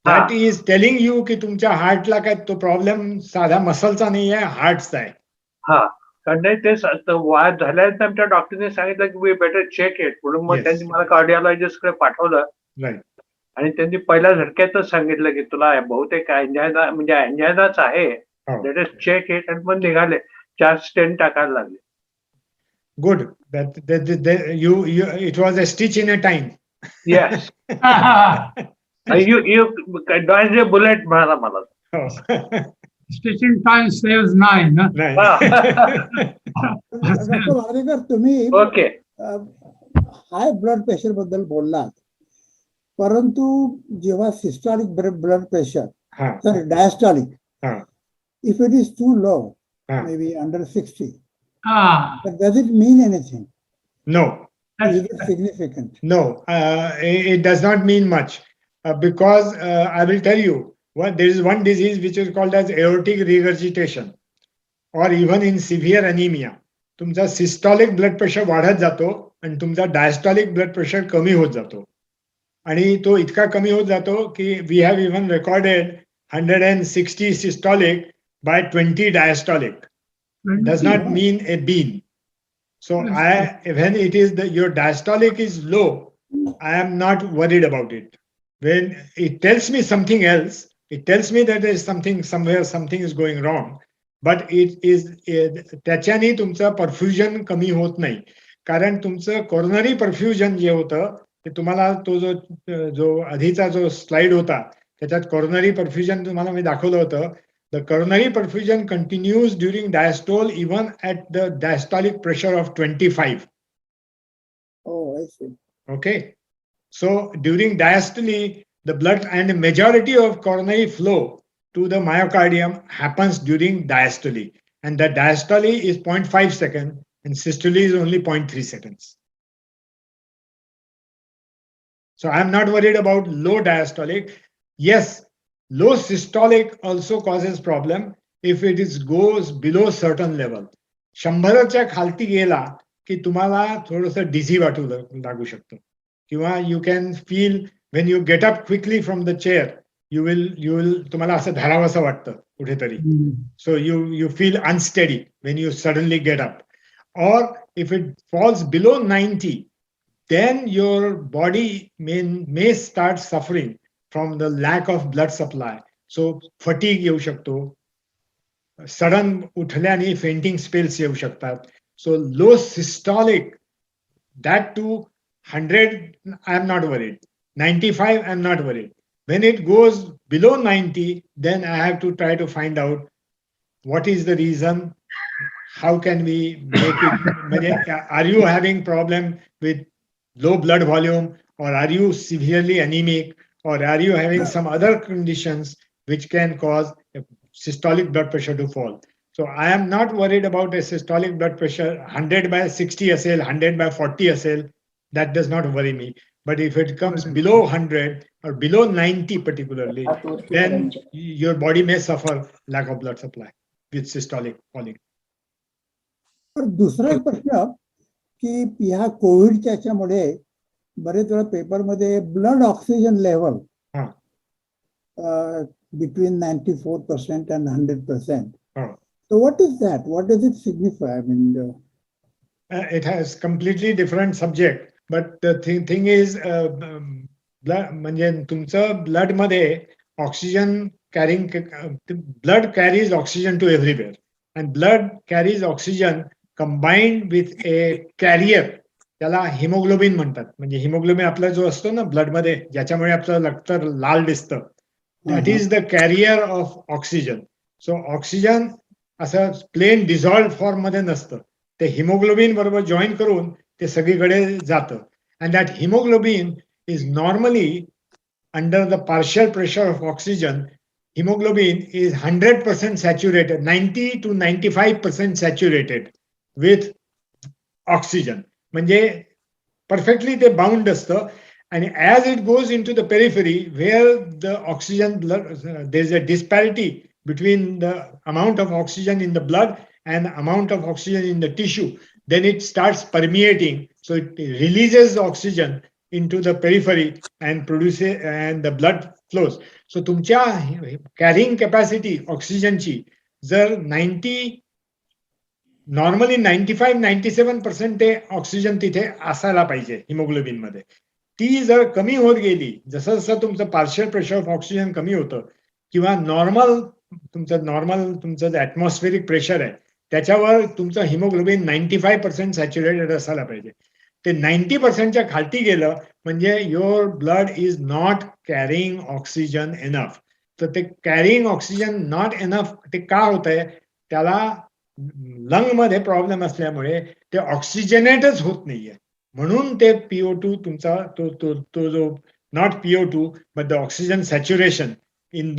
दॅट इज टेलिंग यू की तुमच्या हार्टला काय तो प्रॉब्लेम साधा मसलचा नाही आहे, हार्टचा आहे. हा कारण ते वाद झाल्यानंतर आमच्या डॉक्टरने सांगितलं की वी बेटर चेक इट म्हणून मग त्यांनी मला कार्डिओलॉजिस्ट कडे पाठवलं. राईट. आणि त्यांनी पहिल्या झटक्यातच सांगितलं की तुला बहुतेक अँजायना म्हणजे अँजायनाच आहे, लेट अस चेक इट. आणि मग निघाले 4 स्टेंट टाकायला लागले. Good. You it was a stitch in a time. Yes. You dodged a bullet म्हणाला मला. Stitching time saves 9. नाही. डॉक्टर वार्डेकर, तुम्ही ओके. हाय ब्लड प्रेशर बद्दल बोललात, परंतु जेव्हा systolic blood pressure, sorry diastolic, if it is too low, maybe under 60, but does it mean anything? No. Is it significant? No, it does not mean much, because I will tell you, there is one disease which is called as aortic regurgitation, or even in severe anemia. तुमचा systolic blood pressure वाढत जातो आणि तुमचा diastolic blood pressure कमी होत जातो, आणि तो इतका कमी होत जातो की we have even recorded 160 systolic by 20 diastolic. Does not mean a bean. So when it is your diastolic is low, I am not worried about it. When it tells me something else, it tells me that there is somewhere something is going wrong, but it is त्याच्याने तुमचं परफ्युजन कमी होत नाही, कारण तुमचं coronary परफ्युजन जे होतं ते तुम्हाला तो जो आधीचा जो स्लाइड होता त्याच्यात कोरोनरी परफ्युजन तुम्हाला मी दाखवलं होतं. The coronary perfusion continues during diastole even at the diastolic pressure of 25. Oh, I see. Okay. So during diastole, the blood and the majority of coronary flow to the myocardium happens during diastole. And the diastole is 0.5 seconds and systole is only 0.3 seconds. So I'm not worried about low diastolic. Yes, low systolic also causes problem if it goes below certain level. 100च्या खालती गेला की तुम्हाला थोडंसं डिझी वाटू लागू शकतो, किंवा you can feel when you get up quickly from the chair, you will तुम्हाला असं धरावंसं वाटतं कुठेतरी. So you feel unsteady when you suddenly get up. Or if it falls below 90, then your body may start suffering from the lack of blood supply. So fatigue येऊ शकतो, sudden उठल्याने fainting spells येऊ शकतात. So low systolic, that too 100 I am not worried, 95 I am not worried. When it goes below 90, then I have to try to find out what is the reason, how can we make it. Are you having problem with low blood volume, or are you severely anemic, or are you having some other conditions which can cause systolic blood pressure to fall. So I am not worried about a systolic blood pressure 100 by 60 असेल, 100 by 40 असेल, that does not worry me. But if it comes below 100 or below 90 particularly, then your body may suffer lack of blood supply with systolic falling. दुसरा प्रश्न की ह्या कोविडच्या याच्यामुळे बरेच वेळा पेपरमध्ये blood oxygen level between 94% and 100%. So what is that? What does it signify? I mean, it has completely different subject, but the thing is, म्हणजे तुमचं ब्लड मध्ये oxygen carrying, blood carries oxygen two everywhere, and blood carries oxygen combined with a carrier, त्याला haemoglobin म्हणतात. म्हणजे haemoglobin आपला जो असतो ना ब्लड मध्ये, ज्याच्यामुळे आपलं रक्त लाल दिसतं, that is the carrier of oxygen. So oxygen असं प्लेन डिझॉल्व्ड फॉर्म मध्ये नसतं, ते हिमोग्लोबिन बरोबर जॉईन करून ते सगळीकडे जातं. and that hemoglobin is normally under the partial pressure of oxygen. Hemoglobin is 100% saturated, 90 to 95% saturated with oxygen. म्हणजे perfectly ते bound असतं. And as it goes into the periphery, where the oxygen blood, there is a disparity between the amount of oxygen in the blood and amount of oxygen in the tissue, then it starts permeating. So it releases the oxygen into the periphery and produces, and the blood flows. So तुमच्या carrying capacity oxygen ची जर 90, normally 95-97% ते oxygen तिथे असायला पाहिजे haemoglobin मध्ये, ती जर कमी होत गेली, जसं जसं तुमचं पार्शियल प्रेशर ऑफ ऑक्सिजन कमी होतं, किंवा तुमचं ऍटमॉस्फेरिक प्रेशर आहे त्याच्यावर तुमचं हिमोग्लोबिन 95% सॅच्युरेटेड असायला पाहिजे. ते 90%च्या खालती गेलं म्हणजे your blood is not carrying oxygen enough. तर ते कॅरिंग ऑक्सिजन नॉट एनफ ते का होत आहे, त्याला लंग मध्ये प्रॉब्लेम असल्यामुळे ते ऑक्सिजनेटच होत नाहीये. म्हणून ते PO2 तुमचा तो जो not PO2 but the oxygen saturation in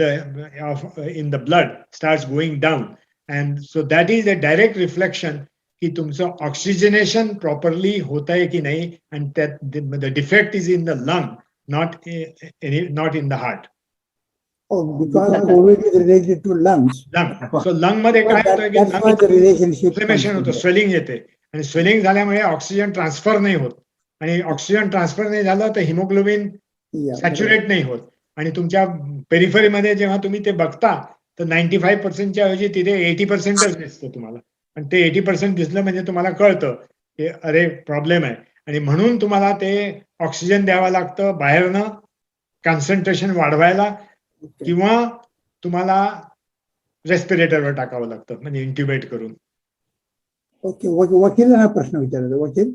the blood starts going down, and so that is a direct reflection की तुमचं ऑक्सिजनेशन प्रॉपरली होत आहे की नाही, आणि त्यात the defect is in the lung, not in the heart. Oh, because COVID is related to lungs. So lung मध्ये काय होतं की That's why the relationship inflammation comes होतं, in स्वेलिंग येते, आणि स्वेलिंग झाल्यामुळे ऑक्सिजन ट्रान्सफर नाही होत, आणि ऑक्सिजन ट्रान्सफर नाही झालं तर हिमोग्लोबिन there. Yeah, सॅच्युरेट नाही होत. आणि तुमच्या पेरिफरीमध्ये जेव्हा तुम्ही ते बघता तर 95%च्या ऐवजी तिथे 80%च दिसतं तुम्हाला, आणि ते 80% दिसलं म्हणजे तुम्हाला कळतं की अरे प्रॉब्लेम आहे, आणि म्हणून तुम्हाला ते ऑक्सिजन द्यावं लागतं बाहेरनं, कॉन्सन्ट्रेशन वाढवायला, किंवा तुम्हाला रेस्पिरेटरवर टाकावं लागतं, म्हणजे इंट्युबेट करून. ओके, वकिलांना प्रश्न विचारायचा. वकील,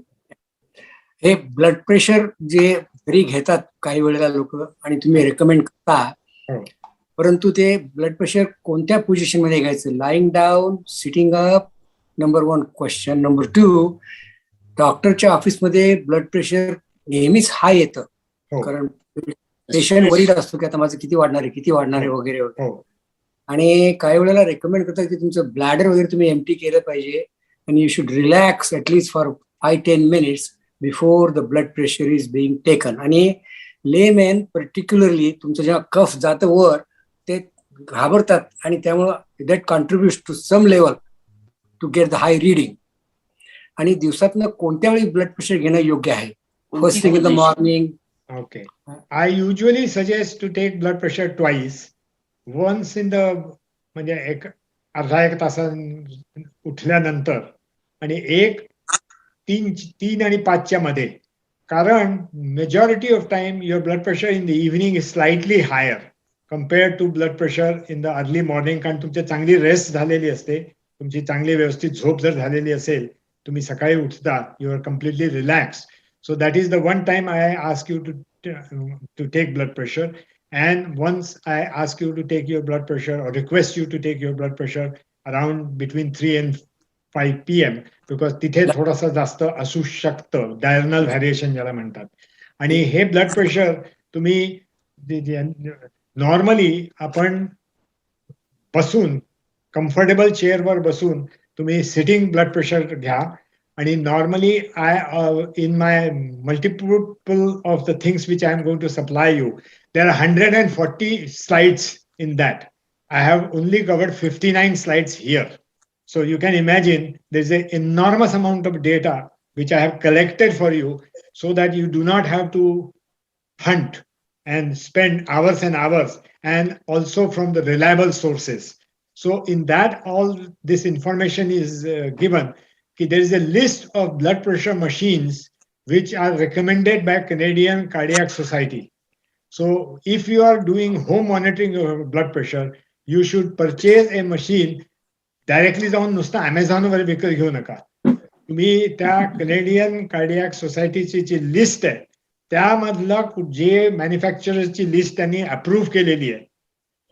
हे ब्लड प्रेशर जे घरी घेतात काही वेळेला लोक, आणि तुम्ही रेकमेंड करता, हो. परंतु ते ब्लड प्रेशर कोणत्या पोझिशन मध्ये घ्यायचं, lying down, sitting up, number 1 question. Number 2, डॉक्टरच्या ऑफिसमध्ये ब्लड प्रेशर नेहमीच हाय येतं, हो. कारण पेशंट वरीड असतो की आता माझं किती वाढणार आहे वगैरे वगैरे. हो. आणि काही वेळेला रेकमेंड करतात की तुमचं ब्लॅडर वगैरे तुम्ही एम्प्टी केलं पाहिजे, आणि you should relax at least for 5-10 minutes before the blood pressure is being taken. आणि लेमॅन पर्टिक्युलरली तुमचं जेव्हा कफ जातं वर ते घाबरतात, आणि त्यामुळं that contributes to some level to get the high reading. आणि दिवसातनं कोणत्या वेळी ब्लड प्रेशर घेणं योग्य आहे, first thing in the morning? Okay. I usually suggest to take blood pressure twice. Once in the म्हणजे अर्धा एक तासान उठल्यानंतर, आणि 3 आणि 5च्या मध्ये. कारण majority of time your blood pressure in the evening is slightly higher compared to blood pressure in the early morning. कारण तुमची चांगली रेस्ट झालेली असते, तुमची चांगली व्यवस्थित झोप जर झालेली असेल, तुम्ही सकाळी उठता, you are completely relax. So that is the one time I ask you to take blood pressure, and once I ask you to take your blood pressure or request you to take your blood pressure around between 3 and 5 PM, because तिथे थोडासा जास्त असू शकतं, diurnal variation ज्याला म्हणतात. आणि हे blood pressure तुम्ही normally आपण बसून कम्फर्टेबल चेअरवर बसून तुम्ही सिटिंग ब्लड प्रेशर घ्या. आणि normally in my multiple of the things which I am going to supply you, there are 140 slides in that. I have only covered 59 slides here. So you can imagine there's an enormous amount of data which I have collected for you, so that you do not have to hunt and spend hours and hours, and also from the reliable sources. So in that, all this information is given. There is a list of blood pressure machines which are recommended by Canadian Cardiac Society. So if you are doing home monitoring of blood pressure, you should purchase a machine directly जाऊन नुसतं Amazon-वर विकत घेऊ नका. तुम्ही त्या Canadian Cardiac Societyची जी list आहे त्यामधलं जे मॅन्युफॅक्चरर्सची list त्यांनी अप्रूव्ह केलेली आहे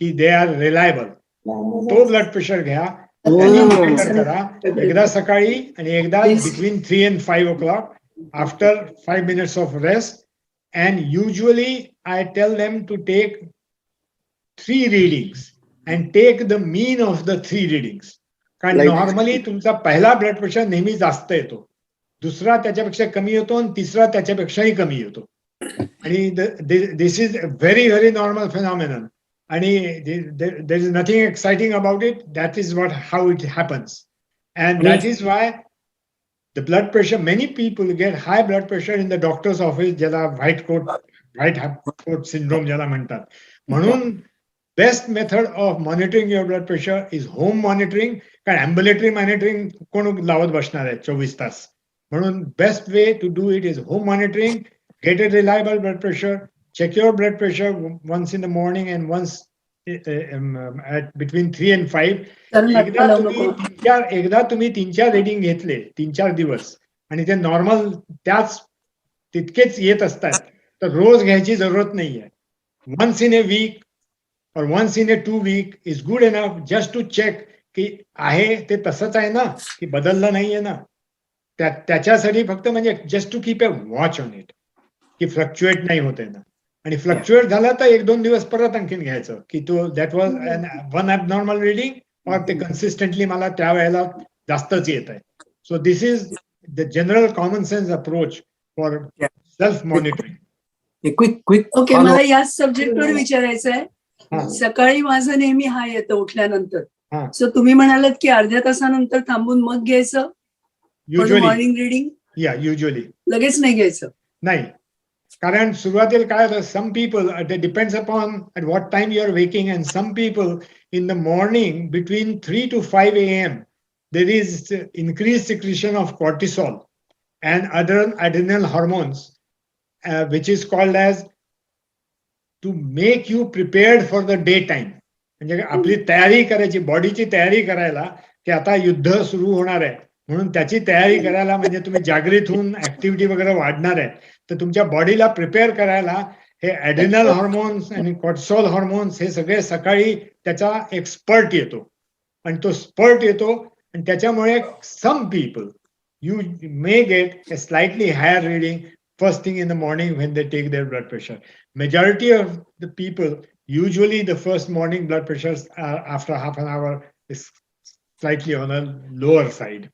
की दे आर रिलायबल, तो ब्लड प्रेशर घ्या. करा एकदा सकाळी आणि एकदा between 3 and 5 o'clock after 5 minutes of rest. And usually I tell them to take 3 readings and take the mean of the 3 readings. कारण नॉर्मली तुमचा पहिला ब्लड प्रेशर नेहमी जास्त येतो, दुसरा त्याच्यापेक्षा कमी येतो, आणि तिसरा त्याच्यापेक्षाही कमी येतो. आणि this is very very normal phenomenon. आणि there is nothing exciting about it. That is how it happens. And that is why the blood pressure, many people get high blood pressure in the doctor's office, ज्याला white coat syndrome ज्याला म्हणतात. म्हणून best method of monitoring your blood pressure is home monitoring. कारण ambulatory monitoring कोण लावत बसणार आहे 24 तास. म्हणून best way to do it is home monitoring. Get a reliable blood pressure. Check your blood pressure once in the morning and once at between 3 and 5. तर एकदा नका लावू तुम्ही नको. तीन चार रिडिंग घेतले 3-4 दिवस आणि ते नॉर्मल त्याच तितकेच येत असतात तर रोज घ्यायची जरूरत नाहीये. वन्स इन ए वीक और once in a 2 week is good enough just to check की आहे ते तसंच आहे ना की बदललं नाहीये ना. त्याच्यासाठी फक्त म्हणजे just to keep a watch on it की फ्लक्च्युएट नाही होते ना. आणि फ्लक्च्युएट झाला तर 1-2 दिवस परत आणखीन घ्यायचं की तो that was one abnormal reading और ते कन्सिस्टंटली मला त्यावेळेला जास्तच येत आहे. So this is the general common sense approach for self monitoring. Quick okay, मला याच सब्जेक्टवर विचारायचं हा. आहे. सकाळी माझं नेहमी हा येतं हा. उठल्यानंतर. सो तुम्ही म्हणालात की अर्ध्या तासानंतर थांबून मग घ्यायचं युजली मॉर्निंग रिडिंग, युजली लगेच नाही घ्यायचं. नाही, कारण सुरुवातीला काय होतं, some people it depends upon at what time you are waking and some people in the morning between 3 to 5 AM there is increased secretion of cortisol and other adrenal hormones which is called as to make you prepared for the daytime. म्हणजे आपली तयारी करायची, बॉडीची तयारी करायला की आता युद्ध सुरू होणार आहे म्हणून त्याची तयारी करायला, म्हणजे तुम्ही जागृत होऊन ऍक्टिव्हिटी वगैरे वाढणार आहे तर तुमच्या बॉडीला प्रिपेअर करायला हे ॲड्रिनल हॉर्मोन्स आणि कॉर्टिसॉल हॉर्मोन्स हे सगळे सकाळी त्याचा एक स्पर्ट येतो आणि तो स्पर्ट येतो आणि त्याच्यामुळे some people you may get a slightly higher reading first thing in the morning when they take their blood pressure. Majority of the people, usually the first morning blood pressures after half an hour is slightly on a lower side.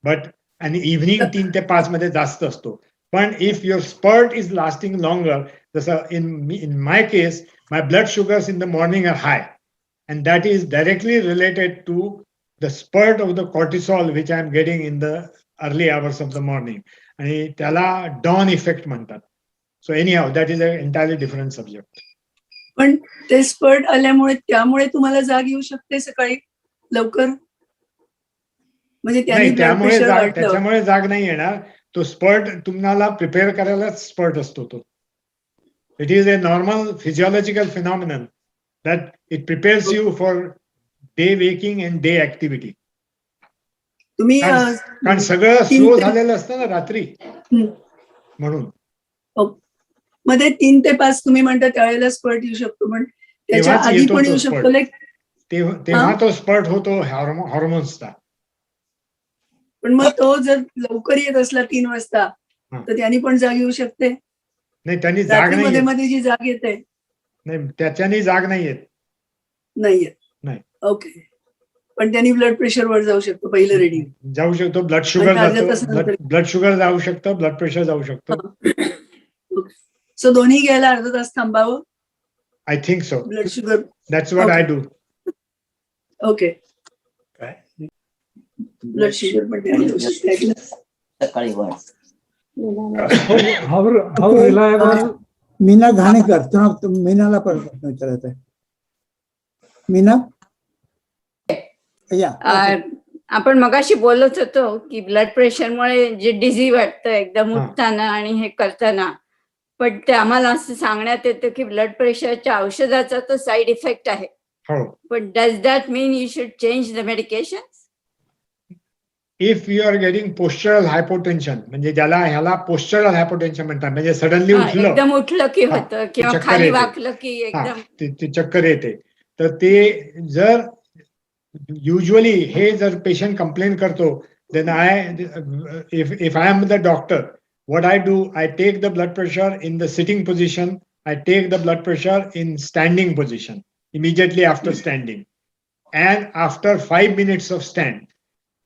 But an evening 3 to 5 मध्ये जास्त असतो. But if your spurt is lasting longer, in my case, my blood sugars in the morning are high. And that is directly related to the spurt of the cortisol which I am getting in the early hours of the morning. आणि त्याला don effect म्हणतात. So any how that is a entirely different subject. पण ते spurt आल्यामुळे त्यामुळे तुम्हाला जाग येऊ शकते सकाळी लवकर, म्हणजे त्याच्यामुळे जाग नाही येणार. तो स्पर्ट तुम्हाला प्रिपेअर करायलाच स्पर्ट असतो तो. It is a normal physiological phenomenon that it prepares you for day waking and day activity. तुम्ही कारण सगळं स्लो झालेलं असतं ना रात्री म्हणून. मध्ये 3 ते 5 तुम्ही म्हणता त्यावेळेला स्पर्ट येऊ शकतो, पण त्याच्या आधी पण येऊ शकतो. तेव्हा तो स्पर्ट होतो हॉर्मोन्सचा. पण मग तो जर लवकर येत असला 3 वाजता तर त्यांनी पण जाग येऊ शकते. नाही, त्यांनी जाग नाही, मध्ये जी जाग येते नाही त्याच्यानी जाग नाही येत. नाही. ओके, पण त्यांनी ब्लड प्रेशर वर जाऊ शकतो. पहिलं रिडिंग जाऊ शकतो, ब्लड शुगर जाऊ शकतं, ब्लड प्रेशर जाऊ शकतं. सो दोन्ही घ्यायला अर्धा तास थांबावं. I think so. Blood sugar, that's what I do. Okay. Blood sugar पण घेऊ शकते सकाळी वर. How reliable? मीना घाणेकर, मीनाला पण प्रश्न विचारायचा आहे. मीना, आपण मगाशी बोलत होतो की ब्लड प्रेशरमुळे जे डिझी वाटतं एकदम उठताना आणि हे करताना, पण ते आम्हाला असं सांगण्यात येतं की ब्लड प्रेशरच्या औषधाचा तो साईड इफेक्ट आहे. पण does that mean you should change the medication? If you are getting postural hypotension, म्हणजे ज्याला ह्याला पोस्चरल हायपोटेन्शन म्हणतात, म्हणजे सडनली एकदम उठलं की होतं किंवा खाली वाकलं की एकदम चक्कर येते, तर ते जर युजली हे जर पेशंट कंप्लेन करतो, then if I am the doctor, what I do, I take the blood pressure in the sitting position, I take the blood pressure in standing position immediately after standing, and after 5 minutes of stand,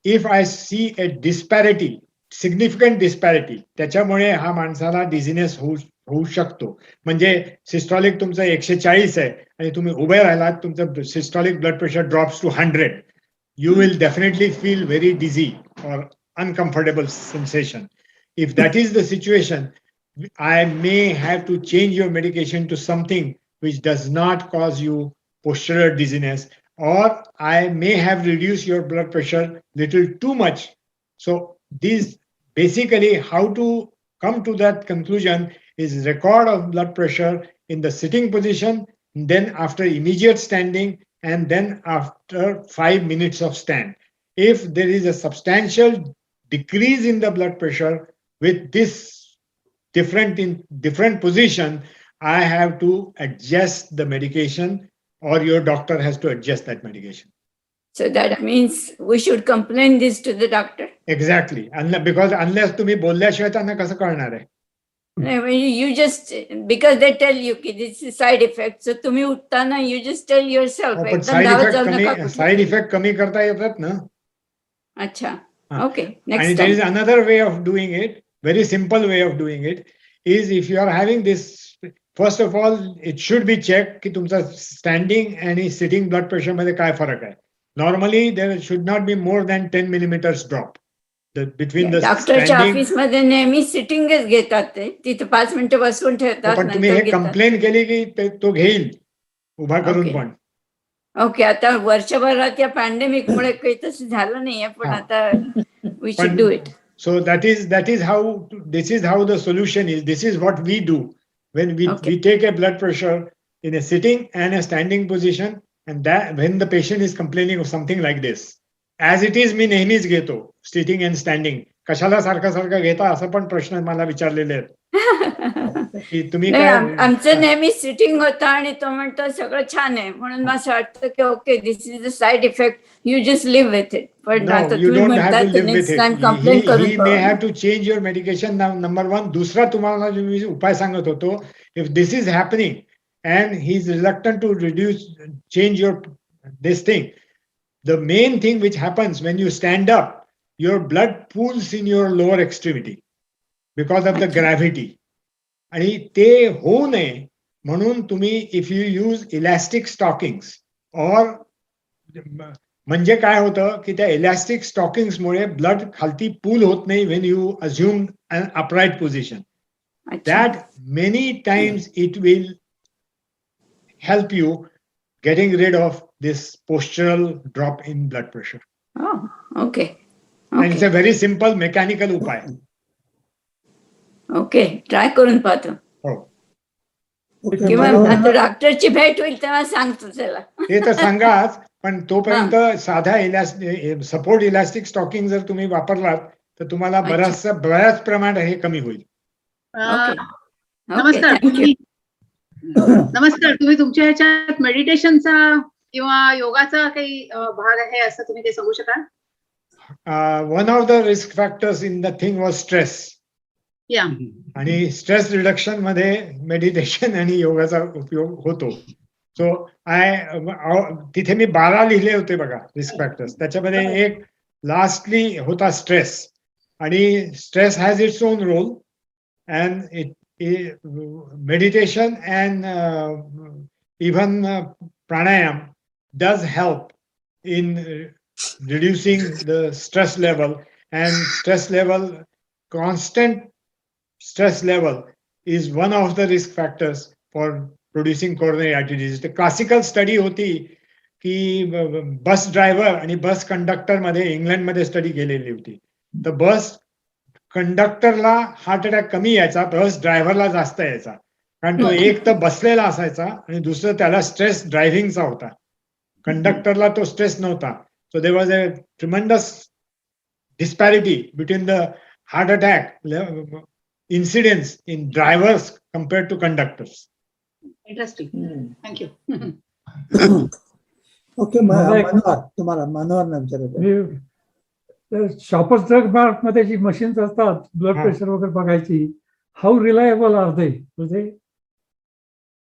if I see a disparity, significant disparity, त्याच्यामुळे हा माणसाला dizziness होऊ शकतो. म्हणजे systolic तुमचं 140 आहे आणि तुम्ही उभे राहिलात, तुमचं systolic blood pressure drops to 100, you will definitely feel very dizzy or uncomfortable sensation. If that is the situation, I may have to change your medication to something which does not cause you postural dizziness, or I may have reduced your blood pressure little too much. So these basically, how to come to that conclusion is record of blood pressure in the sitting position then after immediate standing, and then after 5 minutes of stand. If there is a substantial decrease in the blood pressure with this different position, I have to adjust the medication, or your doctor has to adjust that medication. So that means we should complain this to the doctor. Exactly. Because unless तुम्ही बोलल्याशिवाय त्यांना कसं कळणार आहे? No, you just, because they tell you ki this is side effect, so तुम्ही उठताना you just tell yourself. पण एकदम धावत जाऊ नका कुठे. साइड इफेक्ट कमी करता येतात ना. अच्छा. Ah. Okay. Next And there is time. another way of doing it, very simple way of doing it, is if you are having this, first of all, it should be checked की तुमचा standing आणि sitting blood pressure मध्ये काय फरक आहे. Normally, there should not be more than 10 millimeters drop between the डॉक्टरच्या standing. Office मध्ये नेहमी सिटिंगच घेतात ते, तिथे 5 मिनिटं बसवून ठेवतात. पण तुम्ही नंतर हे घेतात. कंप्लेन केली की तो घेईल उभा करून Okay. पण. ओके, आता वर्षभरात या पॅन्डेमिक मुळे काही तसं झालं नाहीये, पण हा. आता वी शुड पण- do it. So that is how the solution is. This is what we do when we take a blood pressure in a sitting and a standing position, and that when the patient is complaining of something like this, as it is मी नेहमीच घेतो sitting and standing. कशाला सारखं घेता असं पण प्रश्न मला विचारलेले आहेत की तुम्ही नाही, काय. आमचं नेहमी सिटिंग होतं आणि तो म्हणतो सगळं छान आहे, म्हणून मला असं वाटतं की okay this is the side effect, you just live with it. पण No, आता you तुम्ही don't have to म्हणतात live with next it. Time complain He करून may have पाहू. to change your medication now, number one. दूसरा तुम्हाला जो मी उपाय सांगत होतो, if this is happening and he's reluctant to change this thing, the main thing which happens when you stand up, your blood pools in your lower extremity because of the gravity. आणि ते होऊ नये म्हणून तुम्ही if you use elastic stockings or म्हणजे काय होतं की त्या इलास्टिक स्टॉकिंग्स मुळे ब्लड खालती पूल होत नाही when you assume an upright position. That many times it will help you getting rid of this postural drop in blood pressure. Okay And it's a very simple mechanical उपाय. Okay, try करून पाहतो. हो. Okay, किंवा मला- आता डॉक्टरची भेट होईल तेव्हा सांगतो त्याला. ते तर सांगाच, पण तोपर्यंत साधा सपोर्ट इलास्टिक स्टॉकिंग जर तुम्ही वापरलात तर तुम्हाला बऱ्याच प्रमाणात हे कमी होईल. नमस्कार. नमस्कार, तुम्ही तुमच्या ह्याच्यात मेडिटेशनचा किंवा योगाचा काही भाग आहे असं तुम्ही ते सांगू शकाल? One of the risk factors in the thing was stress. या आणि स्ट्रेस रिडक्शन मध्ये मेडिटेशन आणि योगाचा उपयोग होतो. सो तिथे मी 12 लिहिले होते बघा रिस्क फॅक्टर्स. त्याच्यामध्ये एक लास्टली होता स्ट्रेस. आणि stress has its own role and meditation and even pranayam does help in reducing the stress level, and constant stress level is one of the risk factors for producing coronary artery disease. The classical study होती की bus driver आणि bus conductor मध्ये इंग्लंडमध्ये study केलेली होती. तर बस कंडक्टरला heart attack कमी यायचा, बस ड्रायव्हरला जास्त यायचा, कारण तो एक तर बसलेला असायचा आणि दुसरं त्याला स्ट्रेस ड्रायव्हिंगचा होता. कंडक्टरला तो स्ट्रेस नव्हता. So there was a tremendous disparity between the heart attack incidence in drivers compared to conductors. Interesting. Thank you. Okay, Manohar, तुम्हाला मनोहर विचारायचं. शॉपर्स ड्रग मार्ट मध्ये जी मशीन्स असतात ब्लड प्रेशर वगैरे बघायची, how reliable are they?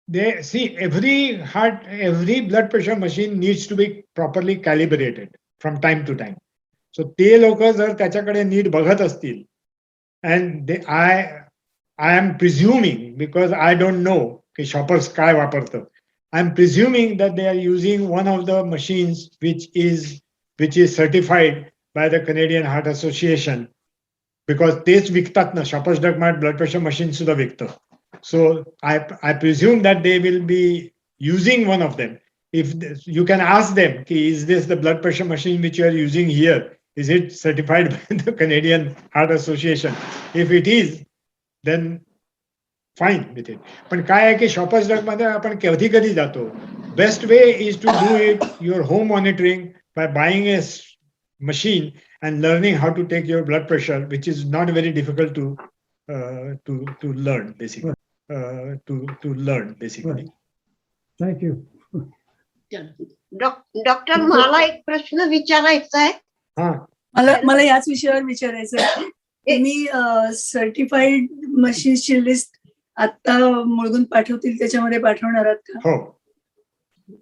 They see every blood pressure machine needs to be properly calibrated from time to time. So ते लोक जर त्याच्याकडे नीट बघत असतील, and I am presuming, because I don't know की shoppers काय वापरतात, I am presuming that they are using one of the machines which is certified by the Canadian Heart Association, because तेच विकतात ना, shoppers drug mart blood pressure machine सुद्धा विकतात. So I presume that they will be using one of them. If you can ask them, is this the blood pressure machine which you are using here? Is it certified by the Canadian Heart Association? If it is, then fine with it. पण काय आहे की shoppers drug मध्ये आपण कधी कधी जातो. Best way is to do it your home monitoring by buying a machine and learning how to take your blood pressure, which is not very difficult to learn basically. To learn basically. Thank you. Doctor मला एक प्रश्न विचारायचा आहे. मला याच विषयावर विचारायचं आहे. तुम्ही सर्टिफाईड मशीन्सची लिस्ट आता मुळगून पाठवतील त्याच्यामध्ये पाठवणार आहात का? हो.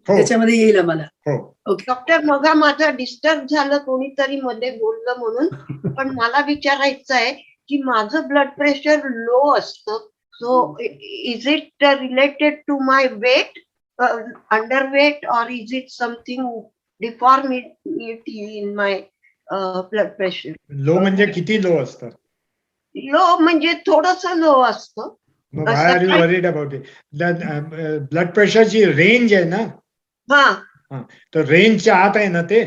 त्याच्यामध्ये येईल आम्हाला. डॉक्टर मगा माझं डिस्टर्ब झालं कोणीतरी मध्ये बोललं म्हणून, पण मला विचारायचं आहे की माझं ब्लड प्रेशर लो असतं. So is it related to my weight, under weight, और is it something deformity in my blood pressure? Low म्हणजे किती लो असतं? लो म्हणजे थोडस लो असतं. Why are you worried about it? Blood प्रेशरची रेंज आहे ना. तर रेंजच्या आत आहे ना ते.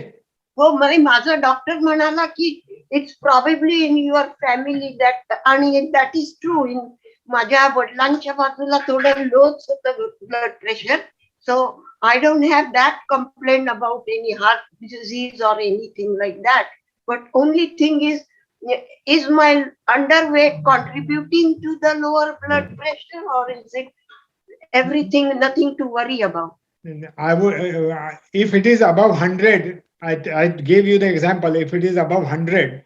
हो, माझा डॉक्टर म्हणाला की it's probably in your family that, आणि दॅट इज ट्रू. इन माझ्या वडिलांच्या बाजूला थोडं लोच होतं blood pressure. So I don't have that complaint about any heart disease और anything like that. But only thing is my underweight contributing to the lower blood pressure, or is it everything, nothing to worry about? I would, if it is above 100, I gave you the example. If it is above 100,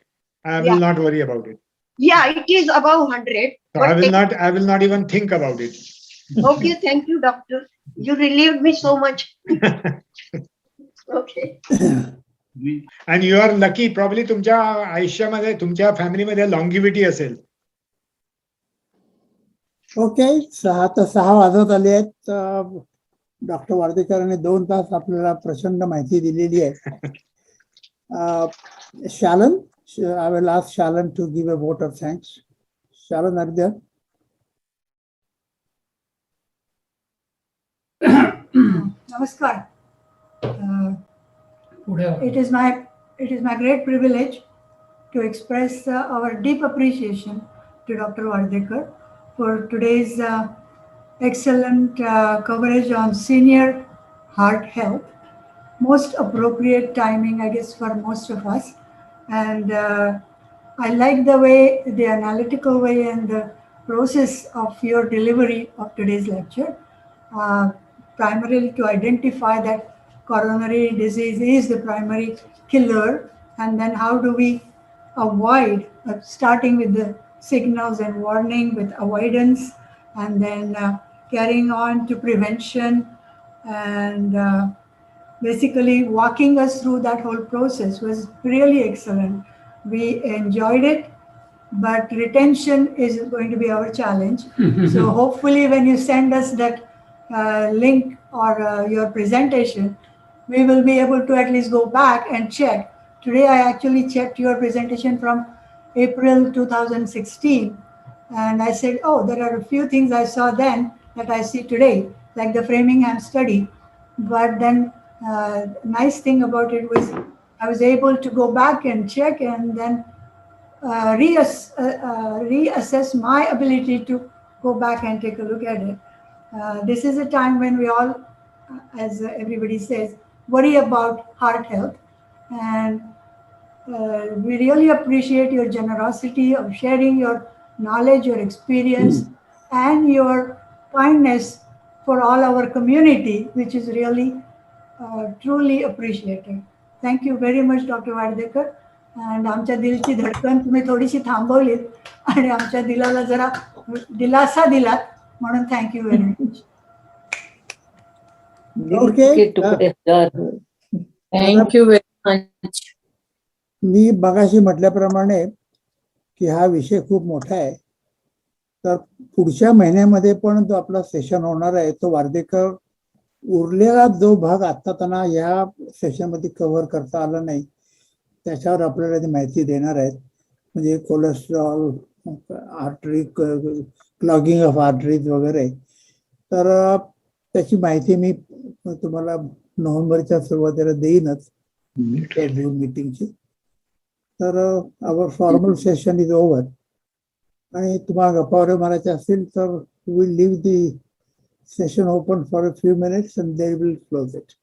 I will not worry about it. Yeah, it is above 100. So I will not even think about it. Okay, thank you, doctor. You relieved me so much. Okay. And you are lucky. Probably तुमच्या आयुष्यामध्ये तुमच्या फॅमिलीमध्ये लॉंगिव्हिटी असेल. Okay, 6 वाजत आले आहेत. Doctor वार्देकरांनी 2 तास आपल्याला प्रचंड माहिती दिलेली आहे. शालन, I will ask Shalan to give a vote of thanks. Shalan, are you there? Namaskar. It is my great privilege to express our deep appreciation to Dr. Wardekar for today's excellent coverage on senior heart health. Most appropriate timing, I guess, for most of us. And I like the way, the analytical way and the process of your delivery of today's lecture, primarily to identify that coronary disease is the primary killer, and then how do we avoid, starting with the signals and warning with avoidance, and then carrying on to prevention, and basically walking us through that whole process was really excellent. We enjoyed it, but retention is going to be our challenge. So hopefully when you send us that link or your presentation, we will be able to at least go back and check. Today, I actually checked your presentation from April 2016. And I said, oh, there are a few things I saw then that I see today, like the Framingham study. But then nice thing about it was I was able to go back and check and then reassess my ability to go back and take a look at it. This is a time when we all, as everybody says, worry about heart health, and we really appreciate your generosity of sharing your knowledge, your experience, and your kindness for all our community, which is really truly appreciated. Thank you very much, Dr. Wardekar. And आमच्या दिलची धडकन तुम्ही थोडीशी थांबवलीत आणि आमच्या दिलाला जरा दिलासा दिलात, म्हणून thank you very much. Thank you very much. मी मगाशी म्हटल्याप्रमाणे की हा विषय खूप मोठा आहे, तर पुढच्या महिन्यामध्ये पण जो आपला सेशन होणार आहे तो वार्देकर उरलेला जो भाग आता त्यांना या सेशनमध्ये कव्हर करता आला नाही त्याच्यावर आपल्याला ती माहिती देणार आहेत. म्हणजे cholesterol, artery clogging of arteries वगैरे. तर त्याची माहिती मी तुम्हाला नोव्हेंबरच्या सुरुवातीला देईनच मीटिंगची. तर our formal session is over. आणि तुम्हाला गप्पा वगैरे मारायचे असतील तर we'll leave the session open for a few minutes and they will close it.